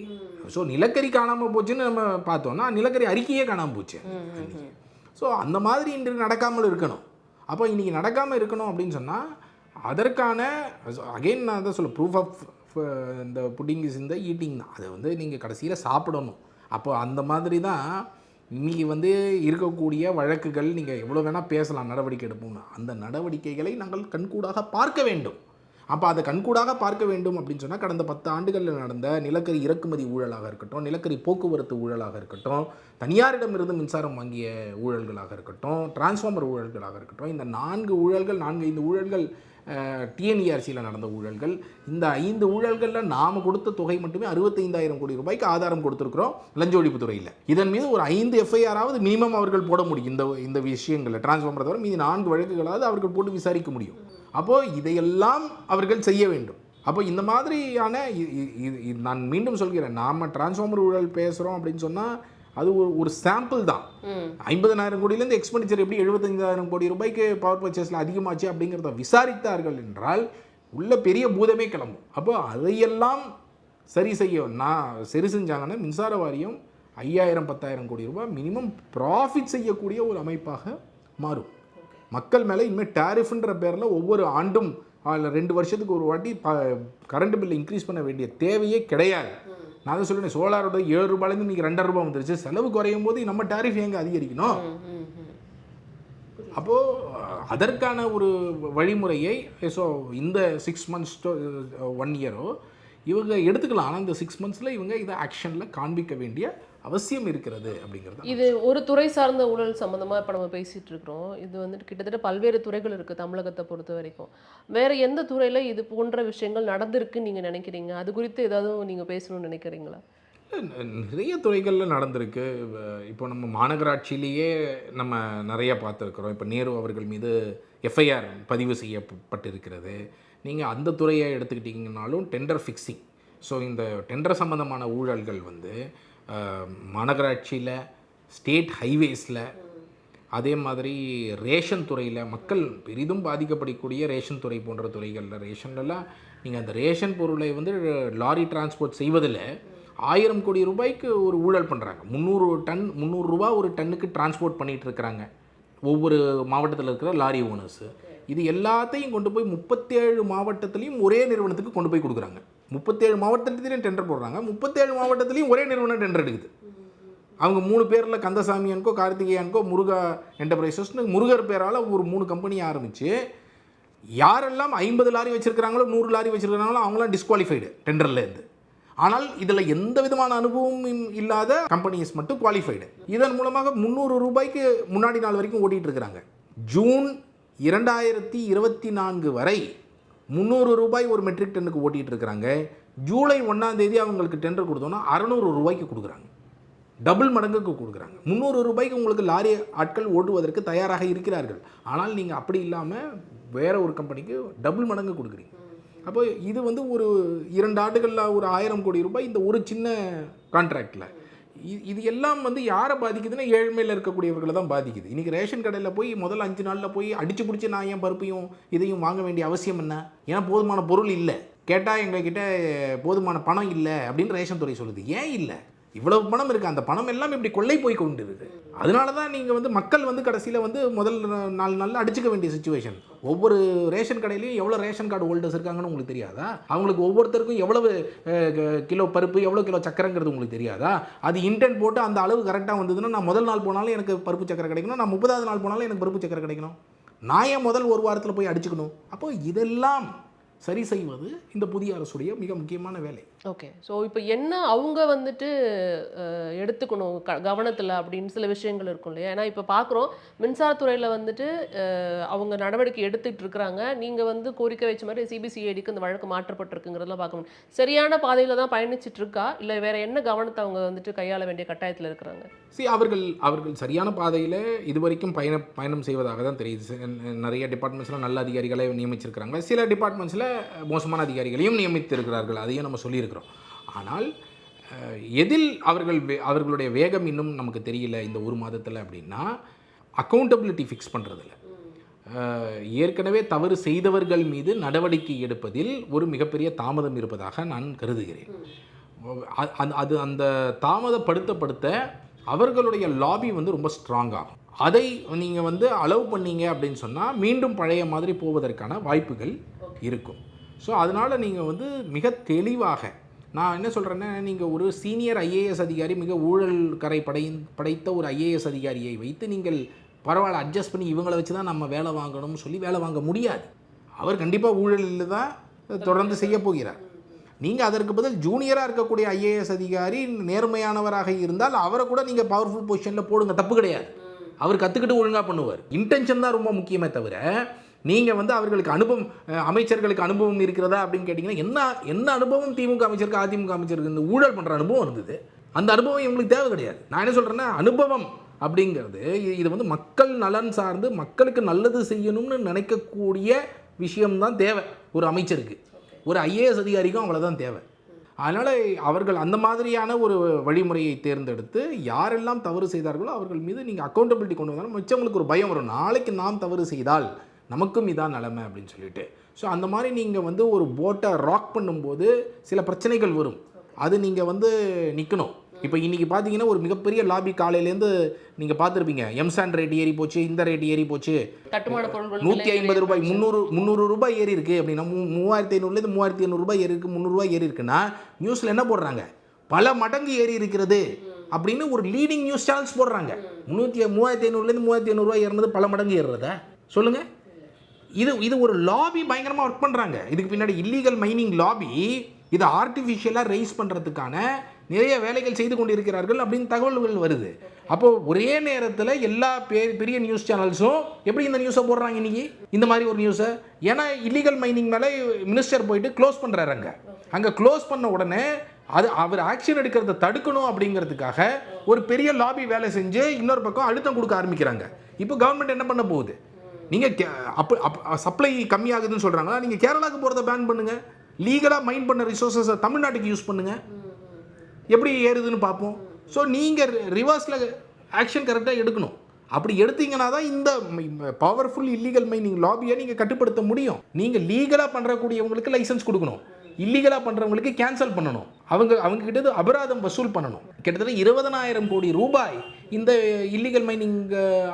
ஸோ நிலக்கரி காணாமல் போச்சுன்னு நம்ம பார்த்தோன்னா நிலக்கரி அறிக்கையே காணாமல் போச்சு. ஸோ அந்த மாதிரி இன்று நடக்காமல் இருக்கணும். அப்போ இன்றைக்கி நடக்காமல் இருக்கணும் அப்படின்னு சொன்னால் அதற்கான அகெயின் நான் தான் சொல்ல ப்ரூஃப் ஆஃப் இந்த புட்டிங் இஸ் இந்த ஈட்டிங் தான். அதை வந்து நீங்கள் கடைசியில் சாப்பிடணும். அப்போ அந்த மாதிரி தான் இன்றைக்கி வந்து இருக்கக்கூடிய வழக்குகள். நீங்கள் எவ்வளோ வேணால் பேசலாம் நடவடிக்கை எடுப்போம்னு, அந்த நடவடிக்கைகளை நாங்கள் கண்கூடாக பார்க்க வேண்டும். அப்போ அதை கண்கூடாக பார்க்க வேண்டும் அப்படின்னு சொன்னால் கடந்த 10 ஆண்டுகளில் நடந்த நிலக்கரி இறக்குமதி ஊழலாக இருக்கட்டும், நிலக்கரி போக்குவரத்து ஊழலாக இருக்கட்டும், தனியாரிடமிருந்து மின்சாரம் வாங்கிய ஊழல்களாக இருக்கட்டும், டிரான்ஸ்ஃபார்மர் ஊழல்களாக இருக்கட்டும், இந்த 4 ஊழல்கள் 4-5 ஊழல்கள் டிஎன்இஆர்சியில் நடந்த ஊழல்கள். இந்த 5 ஊழல்களில் நாம் கொடுத்த தொகை மட்டுமே 65,000 கோடி ரூபாய்க்கு ஆதாரம் கொடுத்துருக்குறோம் லஞ்ச ஒழிப்புத்துறையில். இதன் மீது ஒரு 5 எஃப்ஐஆராவது மினிமம் அவர்கள் போட முடியும். இந்த விஷயங்களில் டிரான்ஸ்ஃபார்மர் தவிர மீது 4 வழக்குகளாவது அவர்கள் போட்டு விசாரிக்க முடியும். அப்போது இதையெல்லாம் அவர்கள் செய்ய வேண்டும். அப்போ இந்த மாதிரியான நான் மீண்டும் சொல்கிறேன், நாம் டிரான்ஸ்ஃபார்மர் ஊழல் பேசுகிறோம் அப்படின்னு சொன்னால் அது ஒரு சாம்பிள் தான். 50,000 கோடியிலேருந்து எக்ஸ்பெண்டிச்சர் எப்படி 75,000 கோடி ரூபாய்க்கு பவர் பர்ச்சேஸில் அதிகமாச்சு அப்படிங்கிறத விசாரித்தார்கள் என்றால் உள்ள பெரிய பூதமே கிளம்பும். அப்போ அதையெல்லாம் சரி செஞ்சாங்கன்னா மின்சார வாரியம் 5,000-10,000 கோடி ரூபாய் மினிமம் ப்ராஃபிட் செய்யக்கூடிய ஒரு அமைப்பாக மாறும். மக்கள் மேலே இனிமேல் டேரிஃப்ன்ற பேரில் ஒவ்வொரு ஆண்டும் 2 வருஷத்துக்கு ஒரு வாட்டி கரண்ட் பில்லை இன்க்ரீஸ் பண்ண வேண்டிய தேவையே கிடையாது. நான் தான் சொல்லுவேன், சோலாரோட 7 ரூபாயிலேருந்து இன்றைக்கி 2.5 ரூபா வந்துருச்சு. செலவு குறையும் போது நம்ம டேரிஃப் எங்கே அதிகரிக்கணும்? அப்போது அதற்கான ஒரு வழிமுறையை ஸோ இந்த 6 months to 1 year இவங்க எடுத்துக்கலாம். ஆனால் இந்த 6 monthsல இவங்க இதை ஆக்ஷனில் காண்பிக்க வேண்டிய அவசியம் இருக்கிறது அப்படிங்கிறது. இது ஒரு துறை சார்ந்த ஊழல் சம்மந்தமாக இப்போ நம்ம பேசிகிட்டு இருக்கிறோம். இது வந்துட்டு கிட்டத்தட்ட பல்வேறு துறைகள் இருக்குது தமிழகத்தை பொறுத்த வரைக்கும். வேறு எந்த துறையில் இது போன்ற விஷயங்கள் நடந்திருக்குன்னு நீங்கள் நினைக்கிறீங்க? அது குறித்து ஏதாவது நீங்கள் பேசணும்னு நினைக்கிறீங்களா? நிறைய துறைகளில் நடந்திருக்கு. இப்போ நம்ம மாநகராட்சியிலேயே நம்ம நிறைய பார்த்துருக்குறோம். இப்போ நேரு அவர்கள் மீது எஃப்ஐஆர் பதிவு செய்யப்பட்டிருக்கிறது. நீங்கள் அந்த துறையை எடுத்துக்கிட்டிங்கனாலும் டெண்டர் ஃபிக்ஸிங். ஸோ இந்த டெண்டர் சம்பந்தமான ஊழல்கள் வந்து மாநகராட்சியில், ஸ்டேட் ஹைவேஸில், அதே மாதிரி ரேஷன் துறையில் மக்கள் பெரிதும் பாதிக்கப்படக்கூடிய ரேஷன் துறை போன்ற துறைகளில் ரேஷன்லலாம் நீங்கள் அந்த ரேஷன் பொருளை வந்து லாரி டிரான்ஸ்போர்ட் செய்வதில் 1000 கோடி ரூபாய்க்கு ஒரு ஊழல் பண்ணுறாங்க. 300 ரூபா ஒரு டன்னுக்கு டிரான்ஸ்போர்ட் பண்ணிகிட்டு இருக்கிறாங்க ஒவ்வொரு மாவட்டத்தில் இருக்கிற லாரி ஓனர்ஸு. இது எல்லாத்தையும் கொண்டு போய் 37 மாவட்டத்துலேயும் ஒரே நிறுவனத்துக்கு கொண்டு போய் கொடுக்குறாங்க. 37 மாவட்டத்துலேயும் டெண்டர் போடுறாங்க. 37 மாவட்டத்துலேயும் ஒரே நிறுவனம் டெண்டர் எடுக்குது. அவங்க 3 பேரில் கந்தசாமியான்கோ, கார்த்திகேயன்கோ, முருகா என்டர்பிரைசஸ்னு முருகர் பேரால் ஒரு 3 கம்பெனி ஆரம்பித்து யாரெல்லாம் 50 லாரி வச்சுருக்கிறாங்களோ 100 லாரி வச்சுருக்கிறாங்களோ அவங்களாம் டிஸ்குவாலிஃபைடு டெண்டர்லேருந்து. ஆனால் இதில் எந்த விதமான அனுபவமும் இல்லாத கம்பெனிஸ் மட்டும் குவாலிஃபைடு. இதன் மூலமாக 300 ரூபாய்க்கு முன்னாடி நாள் வரைக்கும் ஓட்டிகிட்டு இருக்கிறாங்க. ஜூன் 2024 வரை 300 ரூபாய் ஒரு மெட்ரிக் டன்னுக்கு ஓட்டிகிட்டு இருக்கிறாங்க. ஜூலை 1ஆம் தேதி அவங்களுக்கு டெண்டர் கொடுத்தோன்னா 600 ரூபாய்க்கு கொடுக்குறாங்க. டபுள் மடங்குக்கு கொடுக்குறாங்க. 300 ரூபாய்க்கு உங்களுக்கு லாரி ஆட்கள் ஓட்டுவதற்கு தயாராக இருக்கிறார்கள். ஆனால் நீங்கள் அப்படி இல்லாமல் வேறு ஒரு கம்பெனிக்கு டபுள் மடங்கு கொடுக்குறீங்க. அப்போ இது வந்து ஒரு 2 ஆண்டுகளில் ஒரு 1000 கோடி ரூபாய் இந்த ஒரு சின்ன கான்ட்ராக்டில். இது எல்லாம் வந்து யாரை பாதிக்குதுன்னா ஏழ்மையில் இருக்கக்கூடியவர்களை தான் பாதிக்குது. இன்றைக்கி ரேஷன் கடையில் போய் முதல் 5 நாளில் போய் அடித்து பிடிச்சி நான் ஏன் பருப்பையும் இதையும் வாங்க வேண்டிய அவசியம் என்ன? ஏன்னா போதுமான பொருள் இல்லை. கேட்டால் எங்ககிட்ட போதுமான பணம் இல்லை அப்படின்னு ரேஷன் துறை சொல்லுது. ஏன் இல்லை? இவ்வளவு பணம் இருக்குது. அந்த பணம் எல்லாம் இப்படி கொள்ளை போய் கொண்டு இருக்குது. அதனால தான் நீங்கள் வந்து மக்கள் வந்து கடைசியில் வந்து முதல் 4 நாளில் அடிச்சுக்க வேண்டிய சுச்சுவேஷன். ஒவ்வொரு ரேஷன் கடையிலையும் எவ்வளோ ரேஷன் கார்டு ஹோல்டர்ஸ் இருக்காங்கன்னு உங்களுக்கு தெரியாதா? அவங்களுக்கு ஒவ்வொருத்தருக்கும் எவ்வளவு கிலோ பருப்பு, எவ்வளோ கிலோ சக்கரைங்கிறது உங்களுக்கு தெரியாதா? அது இன்டென்ட் போட்டு அந்த அளவு கரெக்டாக வந்ததுன்னா நான் முதல் நாள் போனாலும் எனக்கு பருப்பு சக்கரை கிடைக்கணும், நான் 30வது நாள் போனாலும் எனக்கு பருப்பு சக்கரை கிடைக்கணும். நான் ஏன் முதல் ஒரு வாரத்தில் போய் அடிச்சுக்கணும்? அப்போ இதெல்லாம் சரி செய்வது இந்த புதிய அரசுடைய மிக முக்கியமான வேலை. ஓகே. ஸோ இப்போ என்ன அவங்க வந்துட்டு எடுத்துக்கணும் கவனத்தில் அப்படின்னு சில விஷயங்கள் இருக்கும் இல்லையா? ஏன்னா இப்போ பார்க்குறோம் மின்சாரத்துறையில் வந்துட்டு அவங்க நடவடிக்கை எடுத்துகிட்டு இருக்கிறாங்க. நீங்கள் வந்து கோரிக்கை வச்ச மாதிரி சிபிசிஐடிக்கு இந்த வழக்கு மாற்றப்பட்டிருக்குங்கிறதெல்லாம் பார்க்கணும். சரியான பாதையில் தான் பயணிச்சுட்டு இருக்கா, இல்லை வேற என்ன கவனத்தை அவங்க வந்துட்டு கையாள வேண்டிய கட்டாயத்தில் இருக்கிறாங்க? அவர்கள் சரியான பாதையில் இதுவரைக்கும் பயணம் செய்வதாக தான் தெரியுது. நிறைய டிபார்ட்மெண்ட்ஸில் நல்ல அதிகாரிகளை நியமிச்சிருக்கிறாங்க, சில டிபார்ட்மெண்ட்ஸில் மோசமான அதிகாரிகளையும் நியமித்திருக்கிறார்கள். அதையும் நம்ம சொல்லியிருக்கிறோம். ஆனால் எதில் அவர்களுடைய வேகம் இன்னும் நமக்கு தெரியல இந்த ஒரு மாதத்தில் அப்படின்னா, அக்கௌண்டபிலிட்டி ஃபிக்ஸ் பண்ணுறதில்ல. ஏற்கனவே தவறு செய்தவர்கள் மீது நடவடிக்கை எடுப்பதில் ஒரு மிகப்பெரிய தாமதம் இருப்பதாக நான் கருதுகிறேன். அது அந்த தாமதப்படுத்த அவர்களுடைய லாபி வந்து ரொம்ப ஸ்ட்ராங்காகும். அதை நீங்கள் வந்து அலோவ் பண்ணீங்க அப்படின்னு சொன்னால் மீண்டும் பழைய மாதிரி போவதற்கான வாய்ப்புகள் இருக்கும். ஸோ அதனால் நீங்கள் வந்து மிக தெளிவாக, நான் என்ன சொல்கிறேன்னா, நீங்கள் ஒரு சீனியர் ஐஏஎஸ் அதிகாரி, மிக ஊழல் கரை படைத்த ஒரு ஐஏஎஸ் அதிகாரியை வைத்து நீங்கள் பரவாயில்ல அட்ஜஸ்ட் பண்ணி இவங்களை வச்சு தான் நம்ம வேலை வாங்கணும்னு சொல்லி வேலை வாங்க முடியாது. அவர் கண்டிப்பாக ஊழலில் தான் தொடர்ந்து செய்ய போகிறார். நீங்கள் அதற்கு பதில் ஜூனியராக இருக்கக்கூடிய ஐஏஎஸ் அதிகாரி நேர்மையானவராக இருந்தால் அவரை கூட நீங்கள் பவர்ஃபுல் பொசிஷனில் போடுங்க, தப்பு கிடையாது. அவர் கற்றுக்கிட்டு ஒழுங்காக பண்ணுவார். இன்டென்ஷன் தான் ரொம்ப முக்கியமே தவிர, நீங்கள் வந்து அவர்களுக்கு அமைச்சர்களுக்கு அனுபவம் இருக்கிறதா அப்படின்னு கேட்டிங்கன்னா, என்ன அனுபவம் திமுக அமைச்சருக்கு அதிமுக அமைச்சருக்கு இந்த ஊழல் பண்ணுற அனுபவம் இருந்தது. அந்த அனுபவம் இவங்களுக்கு தேவை கிடையாது. நான் என்ன சொல்கிறேன்னா, அனுபவம் அப்படிங்கிறது இது வந்து மக்கள் நலன் சார்ந்து மக்களுக்கு நல்லது செய்யணும்னு நினைக்கக்கூடிய விஷயம்தான் தேவை ஒரு அமைச்சருக்கு. ஒரு ஐஏஎஸ் அதிகாரிக்கும் அவ்வளோதான் தேவை. அதனால் அவர்கள் அந்த மாதிரியான ஒரு வழிமுறையை தேர்ந்தெடுத்து யாரெல்லாம் தவறு செய்தார்களோ அவர்கள் மீது நீங்கள் அக்கௌண்டபிலிட்டி கொண்டு வந்தாலும் மிச்சவங்களுக்கு ஒரு பயம் வரும். நாளைக்கு நாம் தவறு செய்தால் நமக்கும் இதான் நிலைமை அப்படின்னு சொல்லிட்டு. ஸோ அந்த மாதிரி நீங்கள் வந்து ஒரு போட்டை ராக் பண்ணும்போது சில பிரச்சனைகள் வரும். அது நீங்கள் வந்து நிற்கணும். இப்போ இன்றைக்கி பார்த்தீங்கன்னா ஒரு மிகப்பெரிய லாபி காலையிலேருந்து நீங்கள் பார்த்துருப்பீங்க. எம்சாண்ட் ரேட் ஏறி போச்சு, இந்த ரேட் ஏறி போச்சு, கட்டுமான பொருட்கள் 150 ரூபாய் 300 ரூபாய் ஏறி இருக்குது அப்படின்னா 3500 3800 ரூபாய் ஏறி இருக்குது, 300 ரூபாய் ஏறி இருக்குன்னா நியூஸில் என்ன போடுறாங்க, பல மடங்கு ஏறி இருக்கிறது அப்படின்னு ஒரு லீடிங் நியூஸ் சேனல்ஸ் போடுறாங்க. 3500 3500 ரூபாய் ஏறினது பல மடங்கு ஏறுறதா சொல்லுங்கள்? இது ஒரு லாபி பயங்கரமாக ஒர்க் பண்ணுறாங்க. இதுக்கு பின்னாடி இல்லீகல் மைனிங் லாபி இதை ஆர்டிஃபிஷியலாக ரைஸ் பண்ணுறதுக்கான நிறைய வேலைகள் செய்து கொண்டு இருக்கிறார்கள் அப்படின்னு தகவல்கள் வருது. அப்போது ஒரே நேரத்தில் எல்லா பெரிய நியூஸ் சேனல்ஸும் எப்படி இந்த நியூஸை போடுறாங்க இன்றைக்கி, இந்த மாதிரி ஒரு நியூஸை? ஏன்னா இல்லீகல் மைனிங் மேலே மினிஸ்டர் போயிட்டு க்ளோஸ் பண்ணுறாரு. அங்கே க்ளோஸ் பண்ண உடனே அவர் ஆக்ஷன் எடுக்கிறத தடுக்கணும் அப்படிங்கிறதுக்காக ஒரு பெரிய லாபி வேலை செஞ்சு இன்னொரு பக்கம் அழுத்தம் கொடுக்க ஆரம்பிக்கிறாங்க. இப்போ கவர்மெண்ட் என்ன பண்ண போகுது? நீங்கள் சப்ளை கம்மியாகுதுன்னு சொல்கிறாங்களா, நீங்கள் கேரளாவுக்கு போகிறத பேன் பண்ணுங்கள். லீகலாக மைண்ட் பண்ண ரிசோர்ஸஸை தமிழ்நாட்டுக்கு யூஸ் பண்ணுங்கள், எப்படி ஏறுதுன்னு பார்ப்போம். ஸோ நீங்கள் ரிவர்ஸில் ஆக்ஷன் கரெக்டாக எடுக்கணும். அப்படி எடுத்தீங்கன்னா தான் இந்த பவர்ஃபுல் இல்லீகல் மைனிங் லாபியை நீங்கள் கட்டுப்படுத்த முடியும். நீங்கள் லீகலாக பண்ணுறக்கூடியவங்களுக்கு லைசன்ஸ் கொடுக்கணும், இல்லீகலாக பண்ணுறவங்களுக்கு கேன்சல் பண்ணணும், அவங்க கிட்ட அபராதம் வசூல் பண்ணணும். கிட்டத்தட்ட 20,000 கோடி ரூபாய் இந்த இல்லீகல் மைனிங்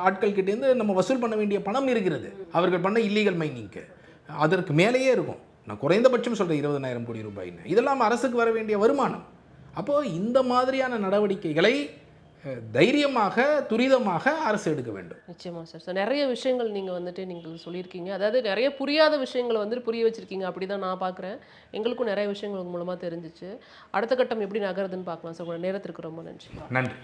ஆட்கள் கிட்டேருந்து நம்ம வசூல் பண்ண வேண்டிய பணம் இருக்கிறது அவர்கள் பண்ண இல்லீகல் மைனிங்க்கு. அதற்கு மேலேயே இருக்கும். நான் குறைந்தபட்சம் சொல்கிறேன் 20,000 கோடி ரூபாய்ன்னு. இதெல்லாம் அரசுக்கு வர வேண்டிய வருமானம். அப்போது இந்த மாதிரியான நடவடிக்கைகளை தைரியமாக துரிதமாக அரசு எடுக்க வேண்டும். நிச்சயமாக சார். ஸோ நிறைய விஷயங்கள் நீங்கள் சொல்லியிருக்கீங்க. அதாவது நிறைய புரியாத விஷயங்களை புரிய வச்சுருக்கீங்க, அப்படி தான் நான் பார்க்குறேன். எங்களுக்கும் நிறைய விஷயங்கள் மூலமாக தெரிஞ்சிச்சு. அடுத்த கட்டம் எப்படி நகருதுன்னு பார்க்கலாம் சார். உங்களோட நேரத்திற்கு ரொம்ப நன்றி. நன்றி.